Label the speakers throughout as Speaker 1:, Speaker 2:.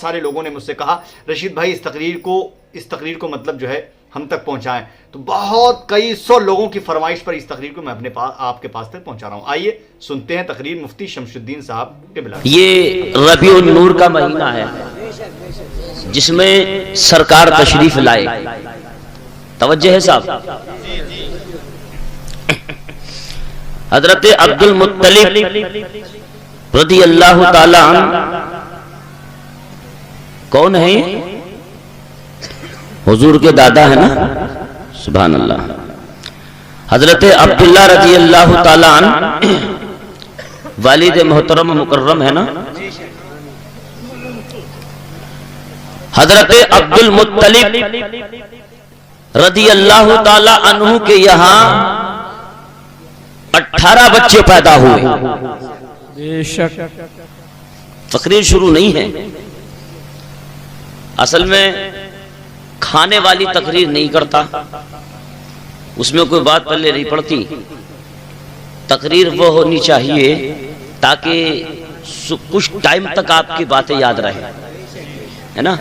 Speaker 1: सारे लोगों ने मुझसे कहा रशीद भाई इस तकरीर को मतलब जो है हम तक पहुंचाएं। तो बहुत कई सौ लोगों की फरमाइश पर इस तकरीर को मैं अपने पास आपके पास तक पहुंचा रहा हूं। आइए सुनते हैं तकरीर मुफ्ती शमशुद्दीन साहब के बिला।
Speaker 2: ये रबीउन नूर का महीना है जिसमें सरकार तशरीफ लाए। तवज्जो है साहब। हजरत अब्दुल मुत्तलिब रज़ी अल्लाह ताला कौन है? हुजूर के दादा है ना, सुभान अल्लाह। हजरत अब्दुल्ला रज़ी अल्लाह ताला वालिद मोहतरम मुकर्रम है ना। हजरत अब्दुल मुत्तलिब रज़ी अल्लाह ताला अन्हु के यहाँ 18 बच्चे पैदा हुए।
Speaker 3: बेशक
Speaker 2: तकरीर शुरू नहीं है, असल में खाने वाली तकरीर नहीं करता, उसमें कोई बात पल्ले नहीं पड़ती। तकरीर वो होनी चाहिए ताकि कुछ टाइम तक आपकी बातें याद रहे, है ना।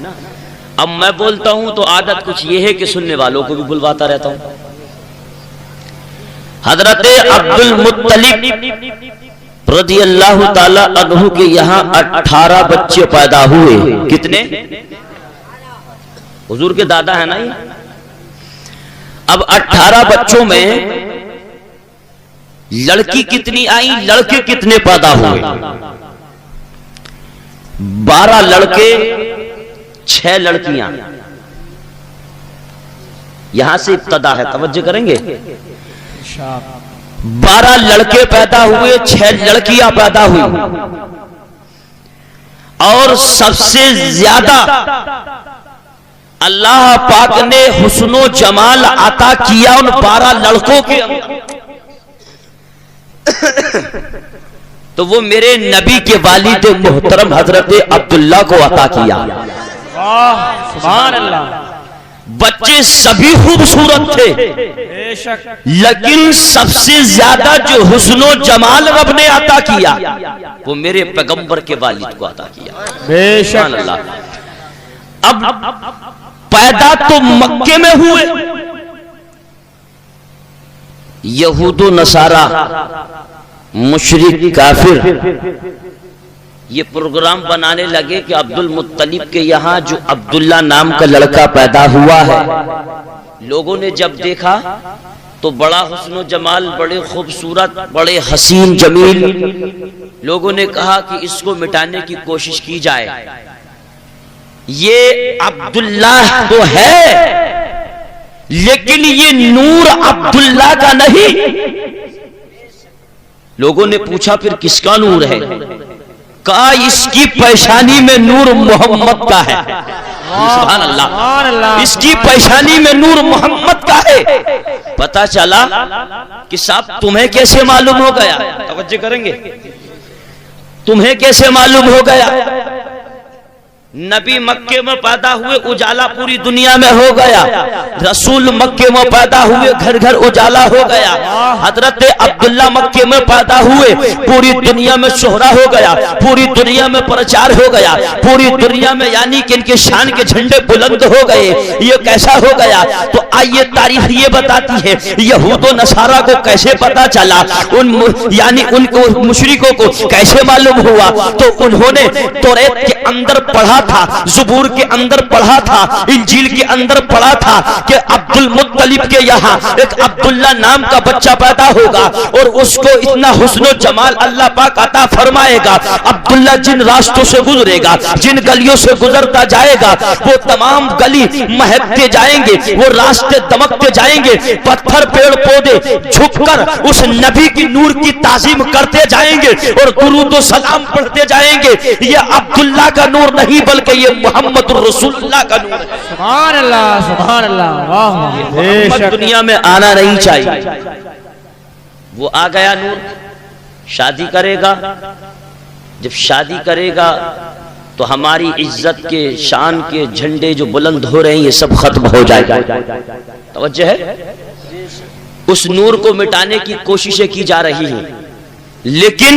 Speaker 2: अब मैं बोलता हूं तो आदत कुछ ये है कि सुनने वालों को भी बुलवाता रहता हूं। हजरत अब्दुल मुत्तलिब रज़ी अल्लाह ताला अन्हु के यहाँ 18 बच्चे पैदा हुए। कितने? हुजूर के दादा है ना ये। अब 18 बच्चों में लड़की कितनी आई, लड़के कितने पैदा हुए? 12 लड़के 6 लड़कियां। यहां से इब्तदा है, तवज्जो करेंगे। 12 लड़के पैदा हुए, 6 लड़कियां पैदा हुई। और सबसे ज्यादा अल्लाह पाक ने हुस्नो जमाल अता किया उन 12 लड़कों के तो वो मेरे नबी के वालिद मोहतरम हजरत अब्दुल्ला को अता किया।
Speaker 3: सुभान अल्लाह।
Speaker 2: बच्चे सभी खूबसूरत थे, लेकिन सबसे ज्यादा जो हुस्नो जमाल रब ने अता किया वो मेरे पैगंबर के वालिद को अता किया।
Speaker 3: बेशक
Speaker 2: अल्लाह। अब पैदा तो मक्के में हुए। यहूदो नसारा मुशरिक काफिर ये प्रोग्राम बनाने लगे कि अब्दुल मुत्तलिब के यहाँ जो अब्दुल्ला नाम का लड़का पैदा हुआ है, लोगों ने जब देखा तो बड़ा हुस्न जमाल, बड़े खूबसूरत, बड़े हसीन जमील। लोगों ने कहा कि इसको मिटाने की कोशिश की जाए। ये अब्दुल्ला तो है लेकिन ये नूर अब्दुल्ला का नहीं। लोगों ने पूछा फिर किसका नूर है? कहा इसकी पेशानी में नूर मोहम्मद का है। सुभान अल्लाह। इसकी पेशानी में नूर मोहम्मद का है। पता चला कि साहब तुम्हें कैसे मालूम हो गया? तवज्जो करेंगे। तुम्हें कैसे मालूम हो गया? नबी मक्के में पैदा हुए, उजाला पूरी दुनिया में हो गया। रसूल मक्के में पैदा हुए, घर घर उजाला हो गया। हजरत अब्दुल्ला मक्के में पैदा हुए, पूरी दुनिया में शोहरा हो गया, पूरी दुनिया में प्रचार हो गया, पूरी दुनिया में यानी कि इनके शान के झंडे बुलंद हो गए। ये कैसा हो गया? तो आइए तारीख ये बताती है यहूदो नसारा को कैसे पता चला, यानी उनको मुशरिकों को कैसे मालूम हुआ। तो उन्होंने तौरात के अंदर पढ़ा था, ज़बूर के अंदर पढ़ा था, इंजील के अंदर पढ़ा था कि अब्दुल मुत्तलिब के यहाँ एक अब्दुल्ला नाम का बच्चा पैदा होगा और उसको इतना हुस्न जमाल अल्लाह पाक अता फरमाएगा। अब्दुल्ला जिन रास्तों से गुजरेगा, जिन गलियों से गुजरता जाएगा, वो तमाम गली महकते जाएंगे, वो रास्ते दमकते जाएंगे। पत्थर पेड़ पौधे झुककर उस नबी की नूर की ताजीम करते जाएंगे और दुरूद व सलाम पढ़ते जाएंगे। ये अब्दुल्ला का नूर नहीं बल्कि ये मोहम्मद रसूलुल्लाह का नूर है।
Speaker 3: सुभान अल्लाह, सुभान अल्लाह। वाह,
Speaker 2: दुनिया में आना नहीं चाहिए। वो आ गया नूर, शादी करेगा। जब शादी करेगा तो हमारी इज्जत के, शान के झंडे जो बुलंद हो रहे हैं ये सब खत्म हो जाएगा। तवज्जो है। उस नूर को मिटाने की कोशिशें की जा रही हैं, लेकिन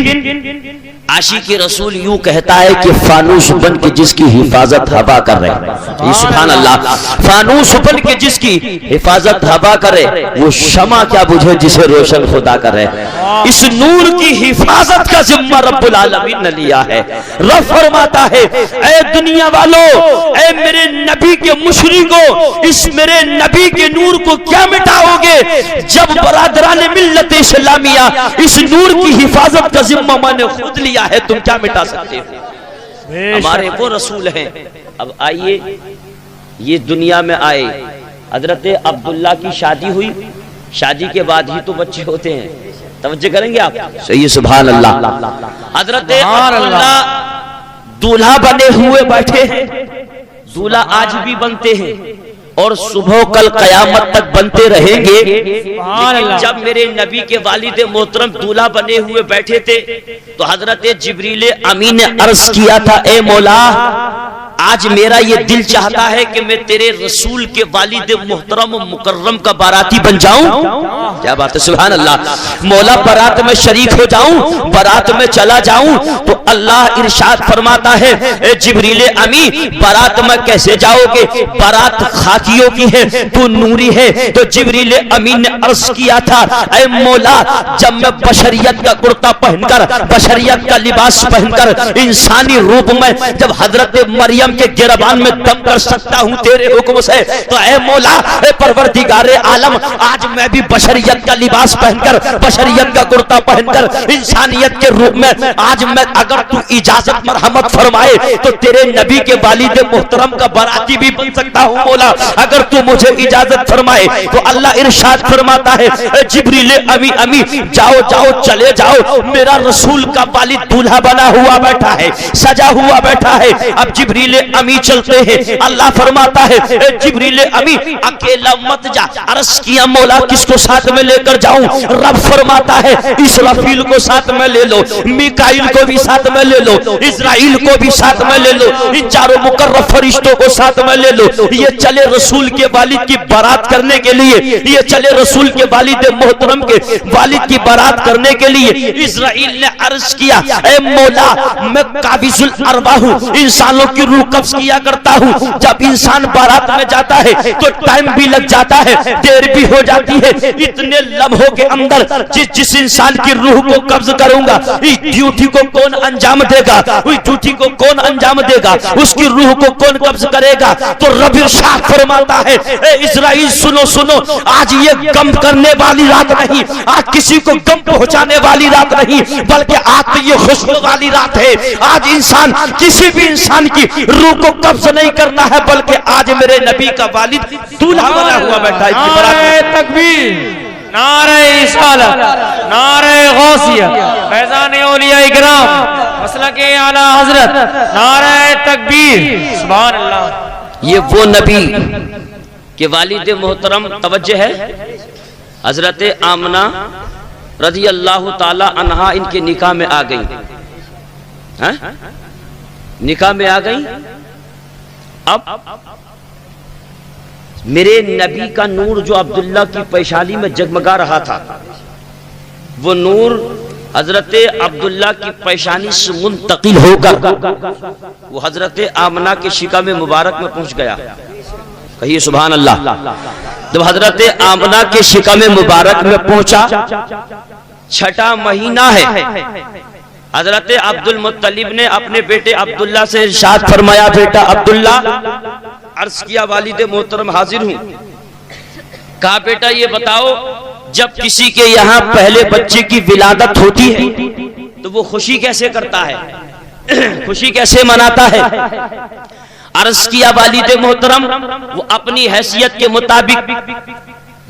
Speaker 2: आशिक रसूल यूं कहता है कि फानूस बन के जिसकी हिफाजत हवा कर रहे, सुभान अल्लाह, फानूस बन के जिसकी हिफाजत हवा करे वो शमा क्या बुझे जिसे रोशन खुदा करे। इस नूर की हिफाजत का जिम्मा रब्बुल आलमीन ने लिया है। रब फरमाता है, ऐ दुनिया वालों, ऐ मेरे नबी के मुशरिकों, इस मेरे नबी के नूर को क्या मिटाओगे जब बरादरान मिल्लत इस्लामिया इस नूर की हिफाजत का जिम्मा मैंने खुद लिया है, तुम क्या मिटा सकते हो। हमारे वो रसूल हैं। अब आइए, ये दुनिया में आए, हजरत अब्दुल्ला की शादी हुई, शादी के बाद ही तो बच्चे होते हैं, तवज्जो करेंगे आप, सही, सुभान अल्लाह। हजरत अब्दुल्ला दूल्हा बने हुए बैठे हैं, दूल्हा आज भी बनते हैं और सुबह कल कयामत तक बनते रहेंगे। लेकिन जब मेरे नबी के वालिद मोहतरम दूल्हा बने हुए बैठे थे तो हजरत जिब्रील अमीन ने अर्ज किया था, ए मौला, आज मेरा ये दिल चाहता है कि मैं तेरे रसूल के वालिद मोहतरम मुकर्रम का बाराती बन जाऊं। क्या बात है, सुभान अल्लाह। मौला, बारात में शरीक हो जाऊं, बारात में चला जाऊं। तो अल्लाह इरशाद फरमाता है, ए जिब्रील अमी, बारात में कैसे जाओगे, बारात खाकियों की है, तू नूरी है। तो जिब्रील अमीन ने अर्ज किया था, ए मौला, जब मैं बशरियत का कुर्ता पहनकर, बशरियत का लिबास पहनकर इंसानी रूप में जब हजरत मरियम के गिरबान में दम कर सकता हूं तेरे हुक्म से, तो ऐ मौला, ऐ परवरदिगारे आलम, आज मैं भी बशरियत का लिबास पहनकर, बशरियत का कुर्ता पहनकर इंसानियत के रूप में, आज मैं, अगर तू इजाजत मरहमत फरमाए तो तेरे नबी के वालिद मोहतरम का बाराती भी बन सकता हूं मौला, अगर तू मुझे इजाजत फरमाए। तो अल्लाह इरशाद फरमाता है, जिब्रील अमी अमी, जाओ जाओ, चले जाओ, मेरा रसूल का वालिद दूल्हा बना हुआ बैठा है, सजा हुआ बैठा है। अब जिब्रील अमी चलते हैं। अल्लाह फरमाता है, जिब्रील अमी, अकेला मत जा। अर्ज किया, मौला, किसको साथ में लेकर जाऊं। रब फरमाता है, इसराफील को साथ में ले लो, मिकाइल को भी साथ में ले लो, इजराइल को भी साथ में ले लो, इन चारों मुकर्रब फरिश्तों को साथ में ले लो। ये चले रसूल के वालिद की बारात करने के लिए, ये चले रसूल के वालिद मोहतरम के वालिद की बारात करने के लिए। इजराइल ने अर्ज किया, ए मौला, मैं काबिजुल अरवाह हूं, इंसानों की रूह कब्ज किया करता हूं। जब इंसान बारात में जाता है तो टाइम भी लग जाता है, देर भी हो जाती है। इतने लम्हों के अंदर जिस इंसान की रूह को कब्ज करूंगा, इस ड्यूटी को कौन अंजाम देगा, उस ड्यूटी को कौन अंजाम देगा, उसकी रूह को कौन कब्ज करेगा। तो रब इरशाद फरमाता है, ए इजराइल, सुनो सुनो, आज ये गम करने वाली रात नहीं, आज किसी को गम पहुंचाने वाली रात नहीं, बल्कि आज तो ये खुशबू वाली रात है। आज इंसान, किसी भी इंसान की रूह को कब्ज नहीं करना है, बल्कि आज मेरे नबी का वालिद दूल्हा बना हुआ बैठा है।
Speaker 3: नारे तकबीर, नारे रिसालत, नारे गौसिया, फैज़ान औलिया इकराम, मसलके आला हजरत, नारे तकबीर, सुभान अल्लाह।
Speaker 2: ये वो नबी के वालिद मोहतरम, तवज्जो है, हजरत आमना रज़ी अल्लाह ताला अन्हा इनके निकाह में आ गई, निकाह में आ गई। अब मेरे नबी का नूर जो अब्दुल्ला की पेशानी में जगमगा रहा था, वो नूर हजरत अब्दुल्ला की पेशानी से मुंतकिल होकर वो हजरत आमना के शिका में मुबारक में पहुंच गया। कहिए सुभान अल्लाह। जब हजरत आमना के शिका में मुबारक में पहुंचा, छठा महीना है, हजरत अब्दुल मुत्तलिब ने अपने बेटे अब्दुल्ला से इरशाद फरमाया, बेटा अब्दुल्ला, अर्ज किया, वालिद मोहतरम हाजिर हूं। कहा, बेटा ये बताओ, जब किसी के यहाँ पहले बच्चे की विलादत होती है तो वो खुशी कैसे करता है, खुशी कैसे मनाता है। अर्ज किया, वालिद मोहतरम, वो अपनी हैसियत के मुताबिक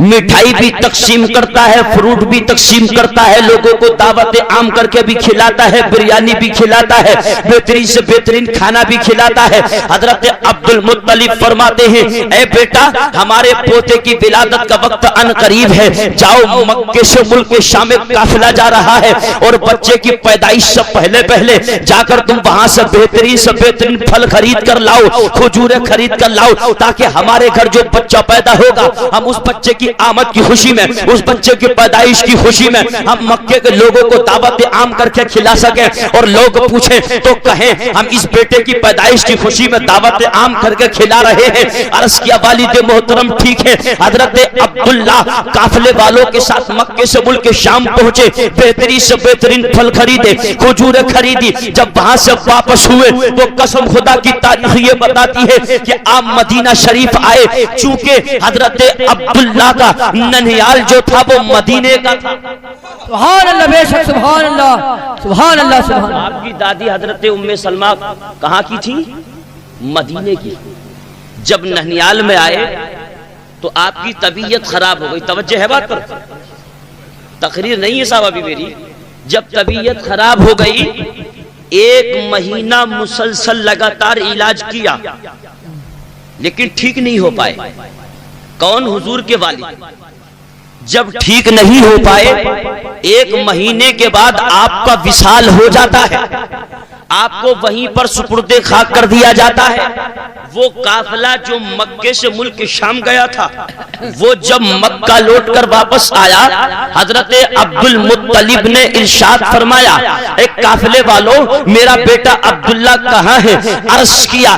Speaker 2: मिठाई भी तकसीम करता है, फ्रूट भी तकसीम करता है, लोगों को दावत आम करके भी खिलाता है, बिरयानी भी खिलाता है, बेहतरीन से बेहतरीन खाना भी खिलाता है। हजरत अब्दुल मुत्तलिब फरमाते हैं, ए बेटा, हमारे पोते की विलादत का वक्त अन करीब है, जाओ मक्के से मुल्क शाम में काफिला जा रहा है और बच्चे की पैदाइश से पहले पहले जाकर तुम वहां से बेहतरीन फल खरीद कर लाओ, खजूरें खरीद कर लाओ, ताकि हमारे घर जो बच्चा पैदा होगा हम उस बच्चे की की आमद की खुशी में, उस बच्चे की पैदाइश की खुशी में हम मक्के के लोगों को दावत आम करके खिला सके और लोग पूछे तो कहें हम इस बेटे की पैदाइश की खुशी में दावत आम करके खिला रहे हैं। अर्ज किया वालिद मोहतरम ठीक है, हजरत अब्दुल्ला काफिले वालों के साथ मक्के से मुल्क शाम पहुंचे, बेहतरीन से बेहतरीन फल खरीदे, खजूरें खरीदी। जब वहां से वापस हुए तो कसम खुदा की तारीख ये बताती है कि आप मदीना शरीफ आए, चूंकि हजरत अब्दुल्ला का ननिहाल जो था वो मदीने का था।
Speaker 3: सुभान अल्लाह, बेशक सुभान अल्लाह, सुभान अल्लाह, सुभान।
Speaker 2: आपकी दादी हजरत उम्मे सलमा कहाँ की थी? मदीने की। जब ननिहाल में आए तो आपकी तबीयत खराब हो गई। तवज्जो है बात पर, तकरीर नहीं है साहब अभी मेरी। जब तबीयत खराब हो गई, 1 महीना मुसलसल लगातार इलाज किया लेकिन ठीक नहीं हो पाए। कौन? हुजूर के वालिद। जब ठीक नहीं हो पाए, 1 महीने के बाद आपका विसाल हो जाता है, आपको वहीं पर सुपुर्दे खाक कर दिया जाता है। वो काफिला जो मक्के से मुल्क शाम गया था, वो जब मक्का लौट कर वापस आया, हजरत अब्दुल मुत्तलिब ने इरशाद फरमाया, एक काफिले वालों मेरा बेटा अब्दुल्ला कहाँ है? अर्ज किया,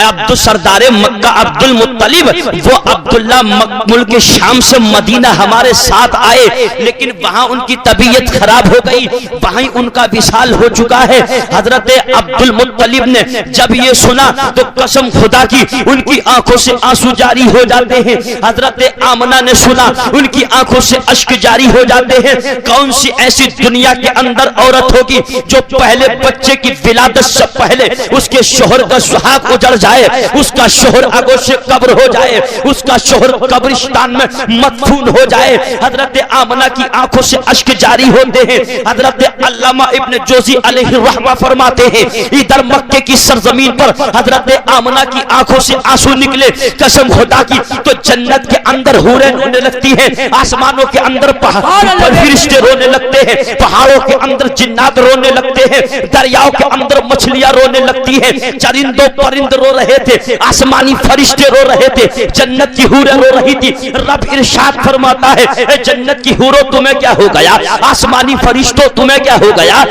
Speaker 2: अब्दुल सरदारे मक्का अब्दुल मुत्तलिब, वो अब्दुल्ला मुल्क शाम से मदीना हमारे साथ आए लेकिन वहां उनकी तबीयत खराब हो गई, वहीं उनका विसाल हो चुका है। हजरत अब्दुल मुत्तलिब ने जब ये सुना तो कसम खुदा की उनकी आंखों से आंसू जारी हो जाते हैं। हजरत आमना ने सुना, उनकी आंखों से अश्क जारी हो जाते हैं। कौन सी ऐसी दुनिया के अंदर औरत होगी जो पहले बच्चे की विलादत से पहले उसके शोहर का सुहाग उजड़ जाए, उसका शोहर आगोश से कब्र हो जाए, उसका शोहर कब्रिस्तान में मदफून हो जाए। हजरत आमना की आंखों से अश्क जारी होते हैं। हजरत अल्लामा इब्न जोजी अलैहि रहमा फरमाते हैं, इधर मक्के की सरजमीन पर हजरत आमना की आंखों से आंसू निकले, कसम खुदा की, तो जन्नत के अंदर हूरें रोने लगती हैं, आसमानों के अंदर फरिश्ते रोने लगते हैं, पहाड़ों के अंदर जिन्नात रोने लगते हैं, दरियाओं के अंदर मछलियां रोने लगती हैं, चरिंदों परिंद रो रहे थे, आसमानी फरिश्ते रो रहे थे, जन्नत की हूरें रो रही थी। रब इरशाद फरमाता है, जन्नत की हूरों तुम्हें क्या हो गया? आसमानी फरिश्तों तुम्हें क्या हो गया?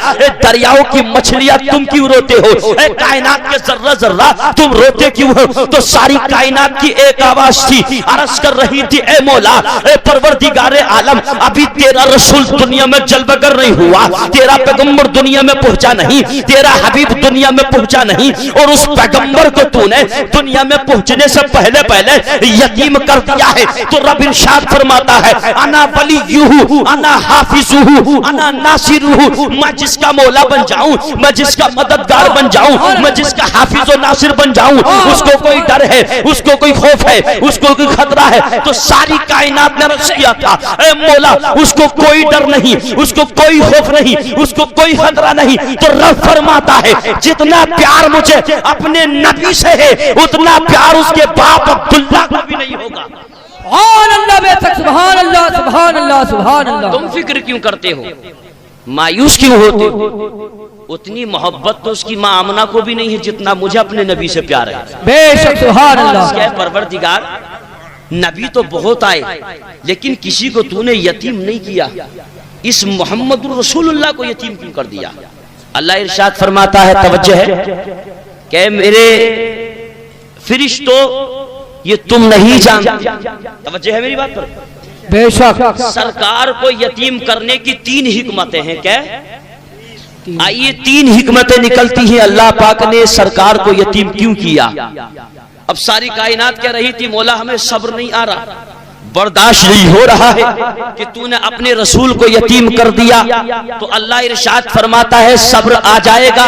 Speaker 2: दरियाओं की मछलियां तुम क्यों रोते हो? कायनात के जर्रा जर्रा तुम रोते क्यों हो? तो सारी कायनात की एक आवाज थी, अर्ज कर रही थी, ए मौला, ए परवरदिगारे आलम, अभी तेरा रसूल दुनिया में जलवगर नहीं हुआ, तेरा पैगंबर दुनिया में पहुंचा नहीं, तेरा हबीब दुनिया में पहुंचा नहीं, और उस पैगंबर को तूने दुनिया में पहुंचने से पहले पहले यतीम कर दिया है। तो रब इरशाद फरमाता है, अना वलीयुहु, अना हाफिजुहु, अना नासिरुहु, मैं जिसका मौला बन जाऊं, मैं जिसका मददगार बन जाऊं, मैं जिसका हाफिज और नासिर बन जाऊं, उसको कोई डर है, उसको कोई खौफ है, उसको कोई खतरा है? तो सारी कायनात ने रश किया था, ए मौला उसको कोई डर नहीं, उसको कोई खौफ नहीं, उसको कोई खतरा नहीं। तो रब फरमाता है, जितना प्यार मुझे अपने नबी से है, उतना प्यार उसके बाप अब्दुल्ला को भी नहीं होगा।
Speaker 3: सुभान अल्लाह, बेशक सुभान अल्लाह, सुभान अल्लाह, सुभान अल्लाह।
Speaker 2: तुम फिक्र क्यों करते हो, मायूस क्यों होते हो? उतनी मोहब्बत तो उसकी मां आमना को भी नहीं है जितना मुझे अपने नबी से प्यार है।
Speaker 3: बेशक सुभान अल्लाह।
Speaker 2: क्या परवरदिगार, नबी तो बहुत आए लेकिन किसी को तूने यतीम नहीं किया, इस मोहम्मद रसूलुल्लाह को यतीम क्यों कर दिया? अल्लाह इरशाद फरमाता है, तवज्जो है, कि मेरे फरिश्तों ये तुम नहीं जानते। तवज्जो है मेरी बात पर?
Speaker 3: बेशक।
Speaker 2: सरकार को यतीम करने की 3 हिकमतें हैं। क्या? आइए 3 हिकमतें निकलती हैं अल्लाह पाक ने सरकार को यतीम क्यों किया। अब सारी कायनात कह रही थी, मौला हमें सब्र नहीं आ रहा, बर्दाश्त नहीं हो रहा है कि तूने अपने रसूल को यतीम कर दिया। तो अल्लाह इरशाद फरमाता है, सब्र आ जाएगा,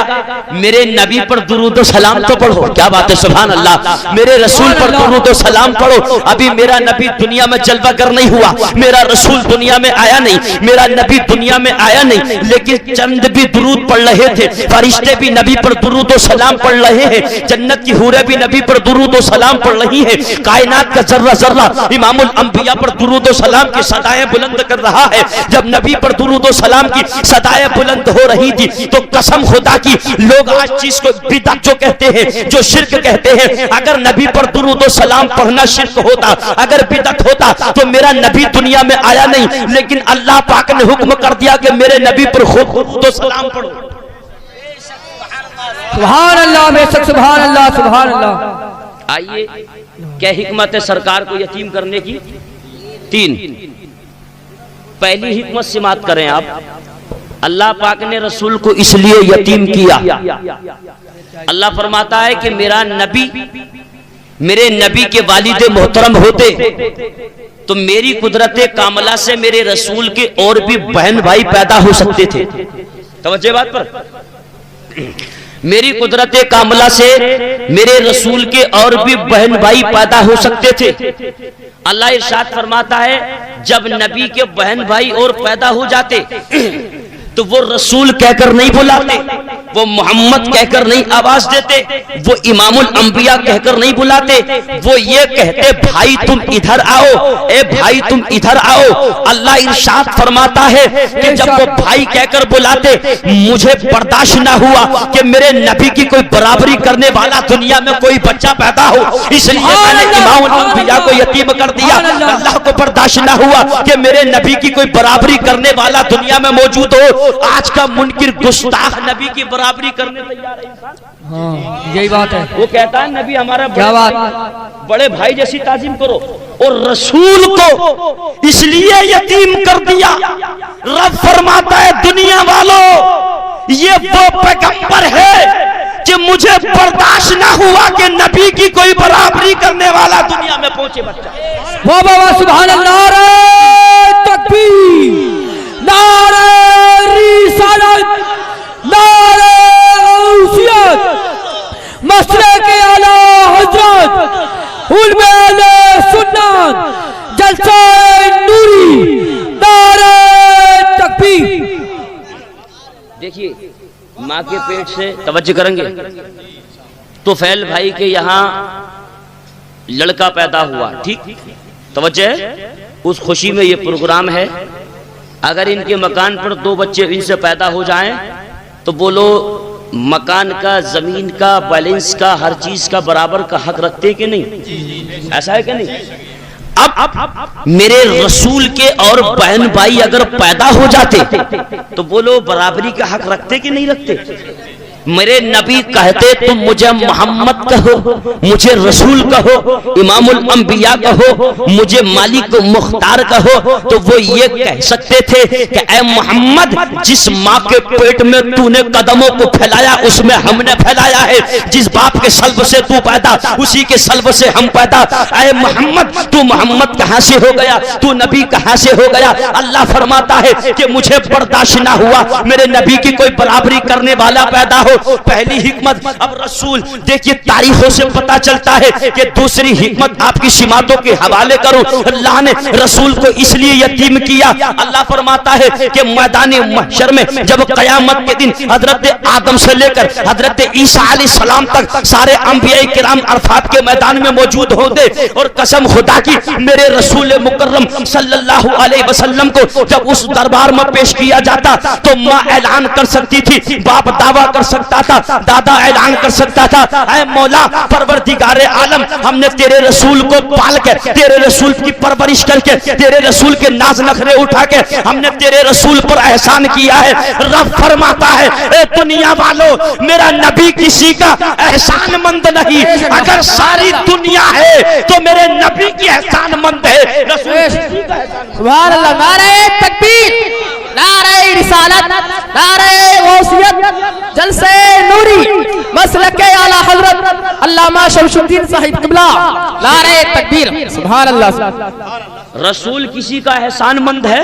Speaker 2: मेरे नबी पर दुरूद व सलाम तो पढ़ो। क्या बात है, सुभान अल्लाह। मेरे रसूल पर दुरूद व सलाम पढ़ो। अभी मेरा नबी दुनिया में जलवागर नहीं हुआ, मेरा रसूल दुनिया में आया नहीं, मेरा नबी दुनिया में आया नहीं, लेकिन चंद भी दुरूद पढ़ रहे थे, फरिश्ते भी नबी पर दुरूद व सलाम पढ़ रहे हैं, जन्नत की हूरें भी नबी पर दुरूद व सलाम पढ़ रही है, कायनात का जर्रा जर्रा इमामुल अंबिया पर दुरूद व सलाम की सदाएं बुलंद कर रहा है। जब नबी पर दुरूद व सलाम की सदाएं बुलंद हो रही थी तो कसम खुदा की लोग आज चीज को बिदअत जो कहते हैं, जो शिर्क कहते हैं, अगर नबी पर दुरूद व सलाम पढ़ना शिर्क होता, अगर बिदअत होता तो मेरा नबी दुनिया में आया नहीं। लेकिन अल्लाह पाक ने हुक्म कर दिया कि मेरे नबी पर खुद सलाम पढ़ो।
Speaker 3: सुभान अल्लाह, बेशक सुभान अल्लाह, सुभान अल्लाह।
Speaker 2: आइए, क्या हिकमत है सरकार को यतीम करने की? 3। पहली हिकमत समाप्त करें आप। अल्लाह पाक ने रसूल को इसलिए यतीम किया। अल्लाह फरमाता है कि मेरे नबी के वालिद मोहतरम होते तो मेरी कुदरत कामला से मेरे रसूल के और भी बहन भाई पैदा हो सकते थे। तवज्जो बात पर। मेरी कुदरत कामला से मेरे रसूल के और भी बहन भाई पैदा हो सकते थे। अल्लाह इरशाद फरमाता है जब नबी के बहन भाई और पैदा हो जाते तो वो रसूल कहकर नहीं बुलाते, वो मोहम्मद कहकर नहीं आवाज देते, वो इमामुल अंबिया कहकर नहीं बुलाते, वो ये कहते भाई तुम इधर आओ, ए भाई तुम इधर आओ। अल्लाह इरशाद फरमाता है कि जब वो भाई कहकर बुलाते मुझे बर्दाश्त ना हुआ कि मेरे नबी की कोई बराबरी करने वाला दुनिया में कोई बच्चा पैदा हो, इसलिए मैंने इमामुल अंबिया को यतीम कर दिया। अल्लाह को बर्दाश्त ना हुआ कि मेरे नबी की कोई बराबरी करने वाला दुनिया में मौजूद हो। आज का मुनकिर गुस्ताख नबी की बराबरी करने तैयार है इंसान।
Speaker 3: हाँ, यही बात है।
Speaker 2: वो कहता है नबी हमारा
Speaker 3: क्या बात,
Speaker 2: बड़े भाई जैसी ताजीम करो, और रसूल को इसलिए यतीम कर दिया। रब फरमाता है दुनिया वालों ये वो पैगंबर है कि मुझे बर्दाश्त ना हुआ कि नबी की कोई बराबरी करने वाला दुनिया में पहुंचे बच्चा।
Speaker 3: वाह वाह वाह, सुभान अल्लाह, नारे तकबीर, नारे रिसालत, नारे गौसियत, मसलक आला हजरत, उलमे आले सुन्नत, जलसा नूरी, नारे तकबीर।
Speaker 2: देखिए, माँ के पेट से तवज्जो करेंगे तो फैल भाई के यहाँ लड़का पैदा हुआ, ठीक तवज्जो है, उस खुशी में ये प्रोग्राम है। अगर इनके मकान पर 2 बच्चे इनसे पैदा हो जाएं तो बोलो मकान का, जमीन का, बैलेंस का, हर चीज का बराबर का हक रखते कि नहीं? ऐसा है कि नहीं? अब मेरे रसूल के और बहन भाई अगर पैदा हो जाते तो बोलो बराबरी का हक रखते कि नहीं रखते? मेरे नबी कहते तुम मुझे मोहम्मद कहो, मुझे रसूल कहो, इमामुल अंबिया कहो, मुझे मालिक मुख्तार कहो, तो वो ये कह सकते थे कि ऐ मोहम्मद जिस माँ के पेट में तूने कदमों को फैलाया उसमें हमने फैलाया है, जिस बाप के सल्ब से तू पैदा उसी के सल्ब से हम पैदा। ऐ मोहम्मद तू मोहम्मद कहाँ से हो गया, तू नबी कहाँ से हो गया? अल्लाह फरमाता है कि मुझे बर्दाश्त ना हुआ मेरे नबी की कोई बराबरी करने वाला पैदा हो। पहली हिकमत। अब रसूल देखिए तारीखों से पता चलता है कि दूसरी हिकमत आपकी सिमातों के हवाले करूं। अल्लाह ने रसूल को इसलिए यतीम किया। अल्लाह फरमाता है कि मैदान महशर में जब कयामत के दिन हजरत आदम से लेकर हजरत ईसा अलैहिस्सलाम तक सारे अंबिया किराम अरफात के मैदान में मौजूद होते और कसम खुदा की मेरे रसूल मुकर्रम सल्लल्लाहु अलैहि वसल्लम को जब उस दरबार में पेश किया जाता तो माँ ऐलान कर सकती थी, बाप दावा कर सकता था, दादा ऐलान कर सकता था, ऐ मौला परवरदिगारे आलम हमने तेरे रसूल को पाल के, तेरे रसूल की परवरिश करके, तेरे रसूल के नाज नखरे उठा के हमने तेरे रसूल पर एहसान किया है। रब फरमाता है ए दुनिया वालों मेरा नबी किसी का एहसानमंद नहीं, अगर सारी दुनिया है तो मेरे नबी की एहसानमंद है।
Speaker 3: सुभान अल्लाह, नारे तकबीर, नारे रिसालत, नारे गौसियत, जलसे नूरी, मसलके आला हजरत अल्लामा शमशुद्दीन साहिब किबला, नारे तकबीर, सुभान अल्लाह।
Speaker 2: रसूल किसी का एहसानमंद है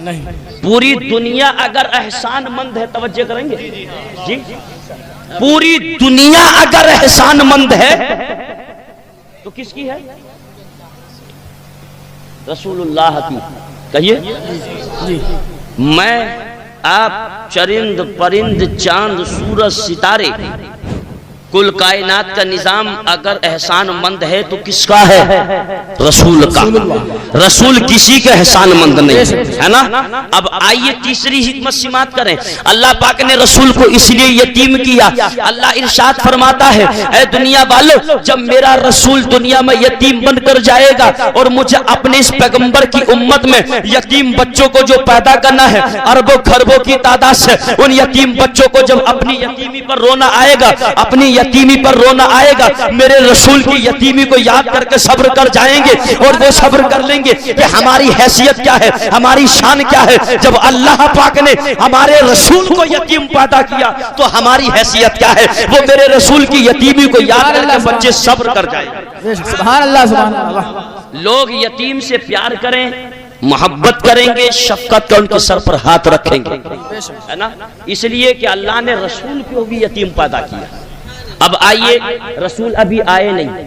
Speaker 2: नहीं, पूरी दुनिया अगर एहसानमंद है, तवज्जो करेंगे जी, पूरी दुनिया अगर एहसानमंद है तो किसकी है? रसूलुल्लाह की। कहिए मैं आप चरिंद परिंद चांद सूरज सितारे कुल कायनात का निजाम अगर एहसानमंद है तो किसका है? रसूल का। रसूल किसी का एहसानमंद नहीं है ना। अब आइए तीसरी हिकमत सिमात करें। अल्लाह पाक ने रसूल को इसलिए यतीम किया। अल्लाह इरशाद फरमाता है, ऐ दुनिया वालों, जब मेरा रसूल दुनिया में यतीम बनकर जाएगा और मुझे अपने इस पैगंबर की उम्मत में यतीम बच्चों को जो पैदा करना है अरबों खरबों की तादाद से, उन यतीम बच्चों को जब अपनी यतीमी पर रोना आएगा, अपनी यतीमी पर रोना आएगा, मेरे रसूल की यतीमी को याद करके सब्र कर जाएंगे और वो सब्र कर लेंगे कि हमारी हैसियत क्या है, हमारी शान क्या है। जब अल्लाह पाक ने हमारे रसूल को यतीम पैदा किया तो हमारी हैसियत क्या है। वो मेरे रसूल की यतीमी को याद करके बच्चे सब्र कर जाएंगे।
Speaker 3: सुभान अल्लाह, सुभान अल्लाह।
Speaker 2: लोग यतीम से प्यार करें, मोहब्बत करेंगे, शफकत का उनके सर पर हाथ रखेंगे, है ना। इसलिए कि अल्लाह ने रसूल को भी यतीम पैदा किया। अब आइए, रसूल अभी आए नहीं,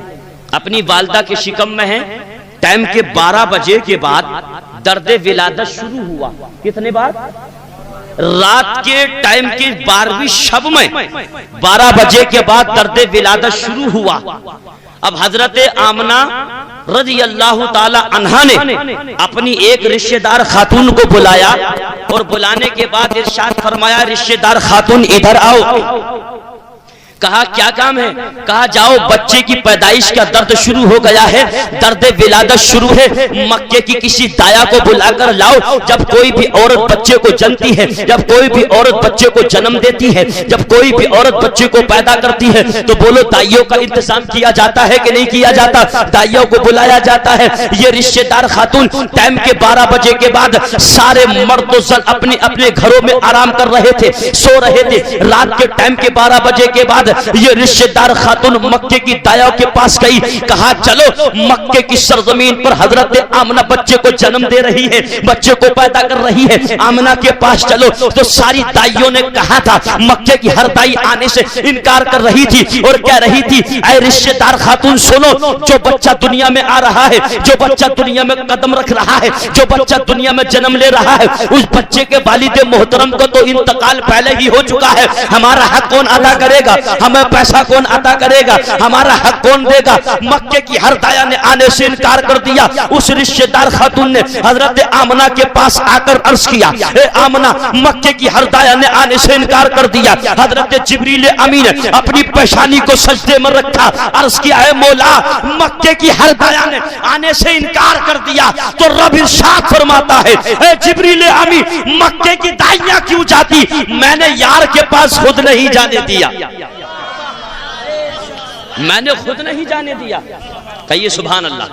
Speaker 2: अपनी वालदा के शिकम में हैं। टाइम के 12 बजे के बाद दर्द विलादत शुरू हुआ। कितने बाद? रात के टाइम की 12वीं शब में 12 बजे के बाद दर्द विलादत शुरू हुआ। अब हजरत आमना रज़ी अल्लाह ताला अन्हा ने अपनी एक रिश्तेदार खातून को बुलाया और बुलाने के बाद इरशाद फरमाया, रिश्तेदार खातून इधर आओ। कहा क्या काम है? कहा जाओ, बच्चे की पैदाइश का दर्द शुरू हो गया है, दर्द विलादत शुरू है, मक्के की किसी दाया को बुलाकर लाओ। जब कोई भी औरत बच्चे को जनती है, जब कोई भी औरत बच्चे को जन्म देती है, जब कोई भी औरत बच्चे को पैदा करती है, तो बोलो दाइयों का इंतजाम किया जाता है कि नहीं किया जाता? दाइयों को बुलाया जाता है। ये रिश्तेदार खातून टाइम के 12 बजे के बाद सारे मर्द अपने अपने घरों में आराम कर रहे थे, सो रहे थे। रात के टाइम के 12 बजे के बाद ये रिश्तेदार खातून मक्के की दाया के पास गई। कहा चलो, मक्के की सरजमीन पर हजरत आमना बच्चे को जन्म दे रही है, बच्चे को पैदा कर रही है, आमना के पास चलो। तो सारी दाइयों ने कहा था, मक्के की हर दाई आने से इनकार कर रही थी और कह रही थी, ऐ रिश्तेदार खातून सुनो, जो बच्चा दुनिया में आ रहा है, जो बच्चा दुनिया में कदम रख रहा है, जो बच्चा दुनिया में जन्म ले रहा है, उस बच्चे के वालिद मोहतरम को तो इंतकाल पहले ही हो चुका है। हमारा हक कौन अदा करेगा? हमें पैसा कौन अदा करेगा? हमारा हक कौन देगा? मक्के की हर दाया ने आने से इनकार कर दिया। उस रिश्तेदार खातून ने हजरत आमना के पास आकर अर्ज किया, ए आमना, मक्के की हर दाया ने आने से इनकार कर दिया। हजरत जिब्रील अमीन ने अपनी पेशानी को सजदे में रखा, अर्ज किया, है मौला, मक्के की हर दाया ने आने से इनकार कर दिया तो रब इरशाद फरमाता है, ए जिब्रील अमीन, मक्के की दाइयां क्यों जाती? मैंने यार के पास खुद नहीं जाने दिया, मैंने खुद नहीं जाने दिया। कहिए सुभान अल्लाह।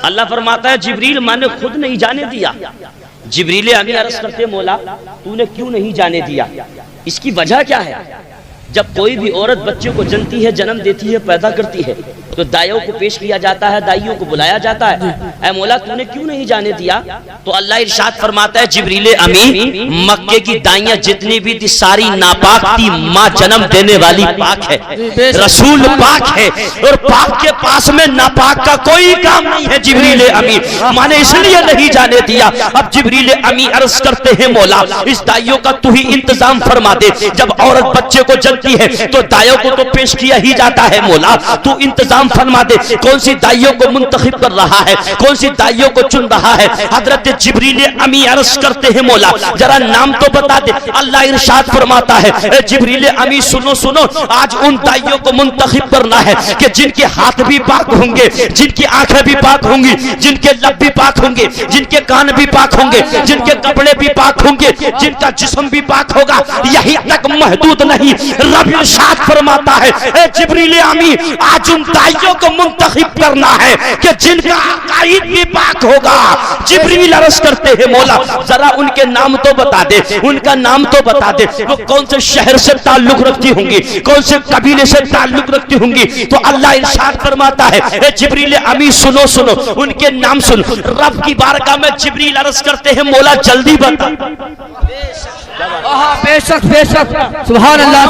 Speaker 2: अल्लाह फरमाता है, जिब्रील मैंने खुद नहीं जाने दिया। जिब्रील अमीन अर्ज करते, मौला तूने क्यों नहीं जाने दिया? इसकी वजह क्या है? जब कोई भी औरत बच्चे को जनती है, जन्म देती है, पैदा करती है, तो दाइयों को पेश किया जाता है, दाइयों को बुलाया जाता है, ऐ मौला तूने क्यों नहीं जाने दिया? तो अल्लाह इरशाद फरमाता है, जिब्रील अमीन, मक्के की दाइयां जितनी भी थी सारी नापाक थी, माँ जन्म देने वाली पाक है, रसूल पाक है, और पाक के पास में नापाक का कोई काम नहीं है। जिब्रील अमीन माने इसलिए नहीं जाने दिया। अब जिब्रील अमीन अर्ज करते हैं, मौला इस दाइयों का तू ही इंतजाम फरमा दे। जब औरत बच्चे को जनती है तो दाइयों को तो पेश किया ही जाता है, मौला तू इंतजाम फरमा दे, कौन सी दाइयों को मुंतखब कर रहा है, कौन सी दाइयों को चुन रहा है। हजरत जिब्रील अमीन अर्ज करते हैं, मौला जरा नाम तो बता दे। अल्लाह इरशाद फरमाता है, जिब्रील अमीन सुनो सुनो, आज उन दाइयों को मुंतखब करना है कि जिनके हाथ भी पाक होंगे, जिनकी आंखें भी पाक होंगी, जिनके लब भी पाक होंगे, जिनके कान भी पाक होंगे, जिनके कपड़े भी पाक होंगे, जिनका जिस्म भी पाक होगा। यही तक महदूद नहीं, रब इरशाद फरमाता है, जिब्रील अमीन आज उन दाइयों को मुंतखब करना है कि जिनका अकाईद भी पाक होगा। जिब्रील अर्ज करते हैं, मौला जरा उनके नाम तो बता दे, उनका नाम तो बता दे, वो कौन से शहर से ताल्लुक रखती होंगी, कौन से कबीले से ताल्लुक रखती होंगी। तो अल्लाह इरशाद फरमाता है, जिब्रील अमीन सुनो सुनो, उनके नाम सुन। रब की बारगाह में जिब्रील अर्ज करते हैं, मौला जल्दी बता,
Speaker 3: बेशक बेशक सुभान अल्लाह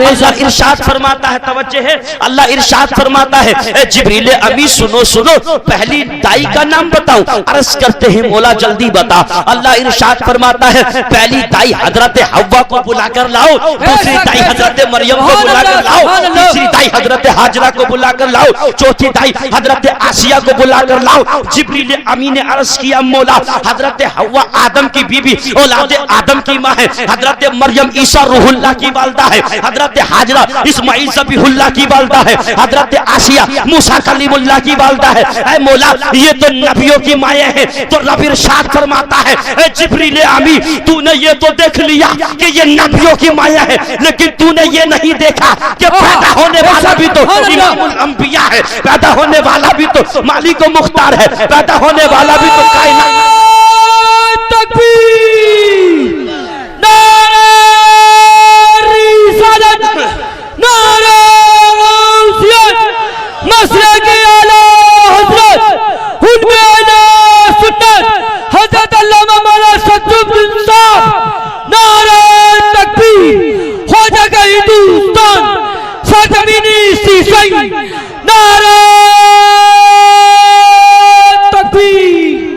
Speaker 2: अल्लाह इरशाद फरमाता है, तवज्जो है, अल्लाह इरशाद फरमाता है, ए जिब्रील अमी सुनो सुनो, पहली दाई का नाम बताऊं? अर्ज करते हैं मौला जल्दी बता। अल्लाह इरशाद फरमाता है, पहली दाई हजरत हव्वा को बुलाकर लाओ, दूसरी दाई हजरत मरियम को बुलाकर लाओ, तीसरी दाई हजरत हाजरा को बुलाकर लाओ, चौथी दाई हजरत आसिया को बुलाकर लाओ। जिब्रील अमी ने अर्ज किया, मौला हजरत हव्वा आदम की बीबी, औलाद आदम की माँ है, हजरत मरियम ईसा रूहुल्लाह की वालदा है, हजरत हाजरा इस्माइल ज़बीहुल्लाह की वालदा है, हजरत आसिया मूसा कलीमुल्लाह की वालदा है। ऐ मौला ये तो नबियों की माएँ हैं, तो रब इरशाद फरमाता है, ऐ जिब्रील आमी तूने ये तो देख लिया कि ये नबियों की माएँ हैं, लेकिन तूने ये नहीं देखा कि पैदा होने वाला भी तो इमामुल अंबिया है, पैदा होने वाला भी तो मालिक व मुख्तार है, पैदा होने वाला भी तो कायनात।
Speaker 3: तकबीर, नारे रिसालत, नारे गौसियत, मसलक आला हजरत, हुक्म आला सुन्नत, हजरत अल्लामा मौलाना सदरुद्दीन साहब, नारे तकबीर, ख्वाजा का हिंदुस्तान, सरजमीनी शीशई, नारे तकबीर।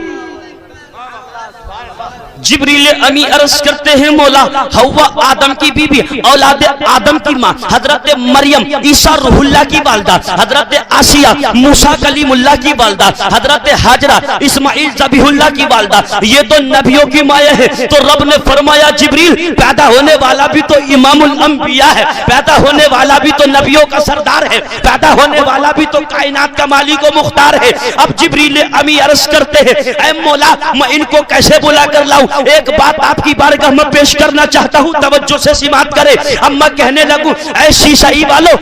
Speaker 2: जिब्रील अमी अर्ज करते हैं, मौला हव्वा आदम की बीबी, औलाद आदम की माँ, हजरत मरियम ईसा रूहुल्लाह की वालदा, हजरत आसिया मूसा कलीमुल्लाह की वालदा, हजरत हाजरा इस्माइल ज़बीहुल्लाह की वालदा, ये तो नबियों की माया है। तो रब ने फरमाया, जिब्रील पैदा होने वाला भी तो इमामुल अंबिया है, पैदा होने वाला भी तो नबियों का सरदार है, पैदा होने वाला भी तो कायनात का मालिक व मुख्तार है। अब जिब्रील अमी अर्ज करते हैं, ऐ मौला मैं इनको कैसे बुला कर लाऊं? एक बात आपकी बारगाह में पेश करना चाहता हूं, तवज्जो से समाअत करें। अब मैं कहने लगूं, ऐ शीशाई वालों,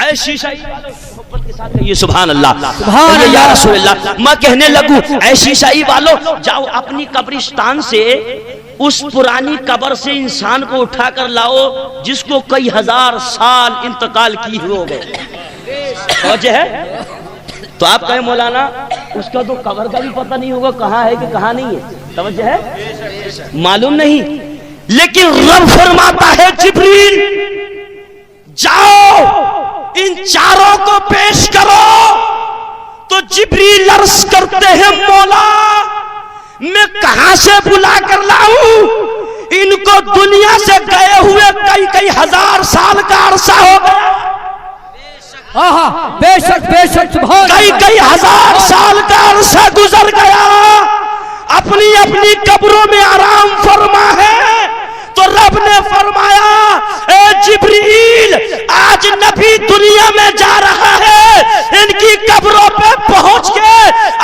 Speaker 2: ऐ शीशाई वालों, मोहब्बत के साथ कहिए सुभान अल्लाह, सुभान अल्लाह या रसूल अल्लाह। मैं कहने लगूं, ऐ शीशाई वालों, जाओ अपनी कब्रिस्तान से उस पुरानी कब्र से इंसान को उठा कर लाओ जिसको कई हजार साल इंतकाल की हो गए। वजह है तो आप कहें मौलाना उसका तो कब्र का भी पता नहीं होगा कहाँ है कि कहाँ नहीं है, तवज्जो है, मालूम नहीं। लेकिन रब फरमाता है, जिब्रील जाओ इन चारों को पेश करो। तो जिब्रील अर्ज करते हैं, मौला मैं कहां से बुला कर लाऊं? इनको दुनिया से गए हुए कई कई हजार साल का अरसा हो गया।
Speaker 3: बेशक बेशक
Speaker 2: कई कई हजार साल का अरसा गुजर गया, अपनी अपनी कब्रों में आराम फरमा है। तो रब ने फरमाया, ए जिब्रील आज नबी दुनिया में जा रहा है, इनकी कब्रों पे पहुंच के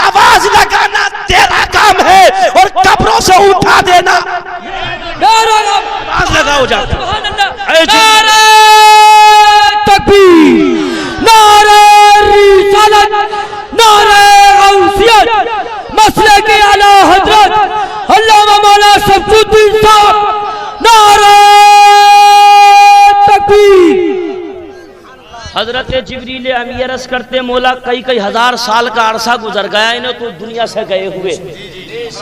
Speaker 2: आवाज लगाना तेरा काम है और कब्रों से उठा देना। आवाज लगाओ जाकर,
Speaker 3: तकबीर, नारे रिसालत, नारे गौसियत, मसलक आला हजरत अल्लामा मौलाना सदरुद्दीन साहब, नारे तकबीर।
Speaker 2: हजरत जिब्रील अमी अर्ज करते, मौला कई कई हजार साल का अरसा गुजर गया, इन्हें तो दुनिया से गए हुए,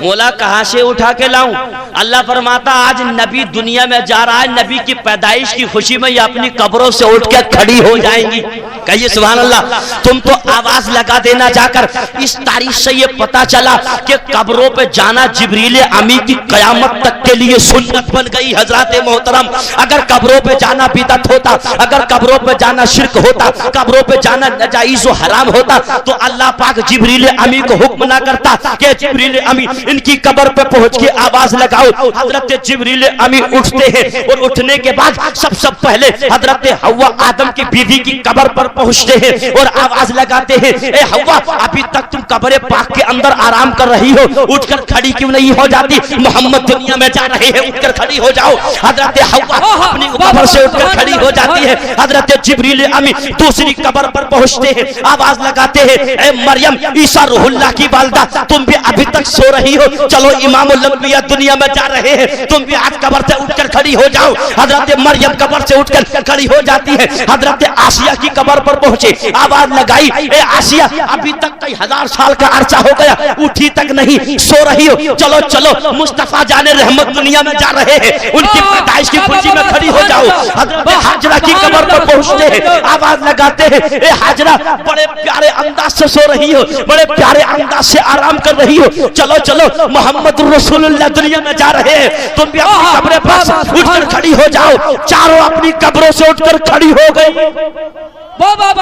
Speaker 2: मौला कहां से उठा के लाऊं? अल्लाह फरमाता, आज नबी दुनिया में जा रहा है, नबी की पैदाइश की खुशी में ये अपनी कब्रों से उठ के खड़ी हो जाएंगी। कहिए सुभान अल्लाह। तुम तो आवाज लगा देना जाकर। इस तारीख से ये पता चला कि कब्रों पे जाना जिब्रील अमी की कयामत तक के लिए सुन्नत बन गई। हजरत मोहतरम, अगर कब्रों पे जाना बिदअत होता, अगर कब्रों पे जाना शिर्क होता, कब्रों पे जाना नाजायज व हराम होता, तो अल्लाह पाक जिब्रील अमी को हुक्म ना करता कि जिब्रील अमी इनकी कब्र पे पहुंच के आवाज लगाओ। हजरत जिब्रील अमी उठते हैं और उठने के बाद सबसे पहले हजरत हव्वा आदम की बीवी की कब्र पर पहुंचते हैं और आवाज लगाते हैं, ए हव्वा अभी तक तुम कब्र पाक के अंदर आराम कर रही हो, उठकर खड़ी क्यों नहीं हो जाती? मोहम्मद दुनिया में जा रहे हैं, उठकर खड़ी हो जाओ। हजरत हव्वा अपनी कब्र से उठकर खड़ी हो जाती है। हजरत जिब्रील अमी दूसरी कब्र पर पहुंचते हैं, आवाज लगाते हैं, ए मरियम ईसा रूहुल्लाह की वालदा, तुम भी अभी तक सो रही रही हो, चलो इमामुल अंबिया दुनिया में जा रहे हैं, तुम भी आज कब्र से उठकर खड़ी हो जाओ। हजरत मरियम कब्र से उठकर खड़ी हो जाती है, हजरत आसिया की कब्र पर पहुंचे, आवाज लगाई, ए आसिया अभी तक कई हजार साल का अरसा हो गया, उठी तक नहीं, सो रही हो, चलो चलो मुस्तफा जाने रहमत दुनिया में जा रहे हैं, उनकी पैदाइश की खुशी में खड़ी हो जाओ। हजरत हाजरा की कब्र पर पहुंचते हैं, आवाज लगाते हैं, ए हाजरा बड़े प्यारे अंदाज से सो रही हो, बड़े प्यारे अंदाज से आराम कर रही हो, चलो चलो मोहम्मद रसूलुल्लाह दुनिया में जा रहे हैं, तुम भी अपनी कब्र पर उठकर खड़ी हो जाओ। चारों अपनी कब्रों से उठकर खड़ी हो गई।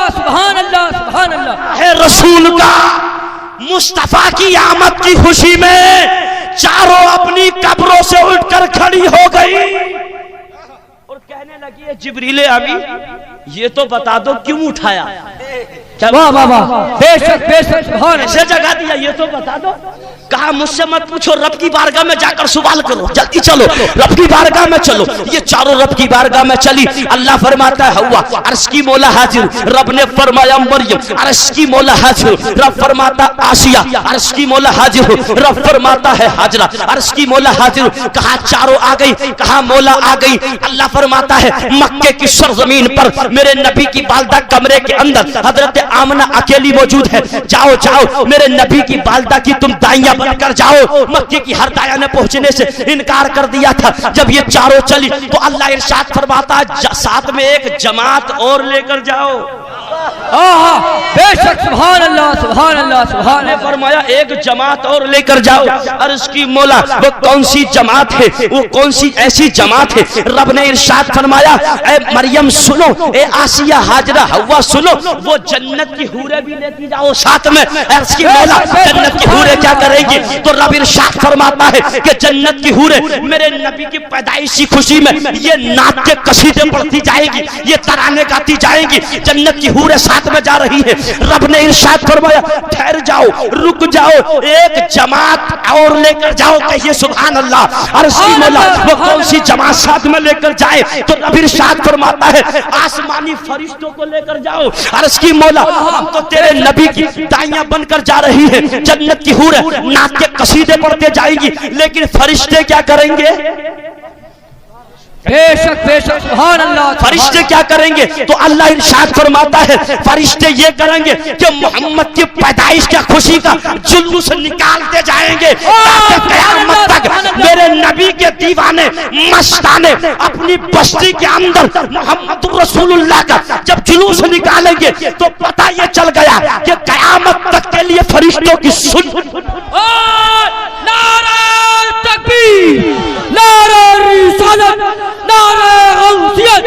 Speaker 3: सुभान अल्लाह, सुभान अल्लाह।
Speaker 2: है रसूल का मुस्तफा की आमद की खुशी में चारों अपनी कब्रों से उठकर खड़ी हो गई और कहने लगी है, जिब्रील अमीन ये तो बता दो क्यों उठाया?
Speaker 3: वाह वाह वाह, बेशक बेशक, सुभान
Speaker 2: ऐसे जगा दिया, ये तो बता दो। कहा मुझसे मत पूछो, रब की बारगाह में जाकर सवाल करो, जल्दी चलो रब की बारगाह में चलो। ये चारों रब की बारगाह में चली। अल्लाह फरमाता है हव्वा अर्श की मौला हाजिर, रब ने फरमाया मरियम अर्श की मौला हाजिर, रब फरमाता आसिया अर्श की मौला हाजिर, रब फरमाता है हाजरा अर्श की मौला हाजिर। कहा चारों आ गई, कहा मौला आ गई। अल्लाह फरमाता है मक्के की सरजमीन पर मेरे नबी की बालदा कमरे के अंदर हजरत आमना अकेली मौजूद है, जाओ जाओ मेरे नबी की बालदा की तुम दाइया बनकर जाओ। मक्के की हर दाया ने पहुंचने से इनकार कर दिया था। जब ये चारों चली तो अल्लाह इरशाद फरमाता साथ में एक जमात और लेकर जाओ।
Speaker 3: बेशक, सुभान अल्लाह, सुभान अल्लाह, सुभान
Speaker 2: ने फरमाया एक जमात और लेकर जाओ। अर्श की मौला वो कौन सी जमात है, वो कौन सी ऐसी जमात है? रब ने इरशाद फरमाया ए मरियम सुनो, ए आसिया हाजरा हव्वा सुनो, वो जन्नत की हूरें भी लेती जाओ साथ में। अर्श की मौला जन्नत की हूरें क्या करेगी? तो रब इरशाद फरमाता है कि जन्नत की हूरें मेरे नबी की पैदाइश की खुशी में ये नाते कसीदे पढ़ती जाएगी, ये तराने गाती जाएंगी, जन्नत की हूरें साथ में जा रही है। रब ने इरशाद फरमाया ठहर जाओ, रुक जाओ, एक जमात और लेकर जाओ। कहिए सुभान अल्लाह। अर्श की मौला वो कौन सी जमात साथ में लेकर जाए? तो रब इरशाद फरमाता है आसमानी फरिश्तों को लेकर जाओ। अर्श की मौला हम तो तेरे नबी की दाइयां बनकर जा रही है, जन्नत की हूरें नात के कसीदे पढ़ते जाएगी, लेकिन फरिश्ते क्या करेंगे?
Speaker 3: बेशक बेशक, सुभान अल्लाह।
Speaker 2: फरिश्ते क्या करेंगे? तो अल्लाह इरशाद फरमाता है फरिश्ते ये करेंगे कि मोहम्मद की पैदाइश की खुशी का जुलूस निकालते जाएंगे ताकि क़यामत तक मेरे नबी के दीवाने मस्ताने अपनी बस्ती के अंदर मोहम्मद रसूलुल्लाह का जब जुलूस निकालेंगे तो पता ये चल गया कि क़यामत तक के लिए फरिश्तों की सुन।
Speaker 3: नारे तकबीर, नारे रिसालत, नारे गौसियत,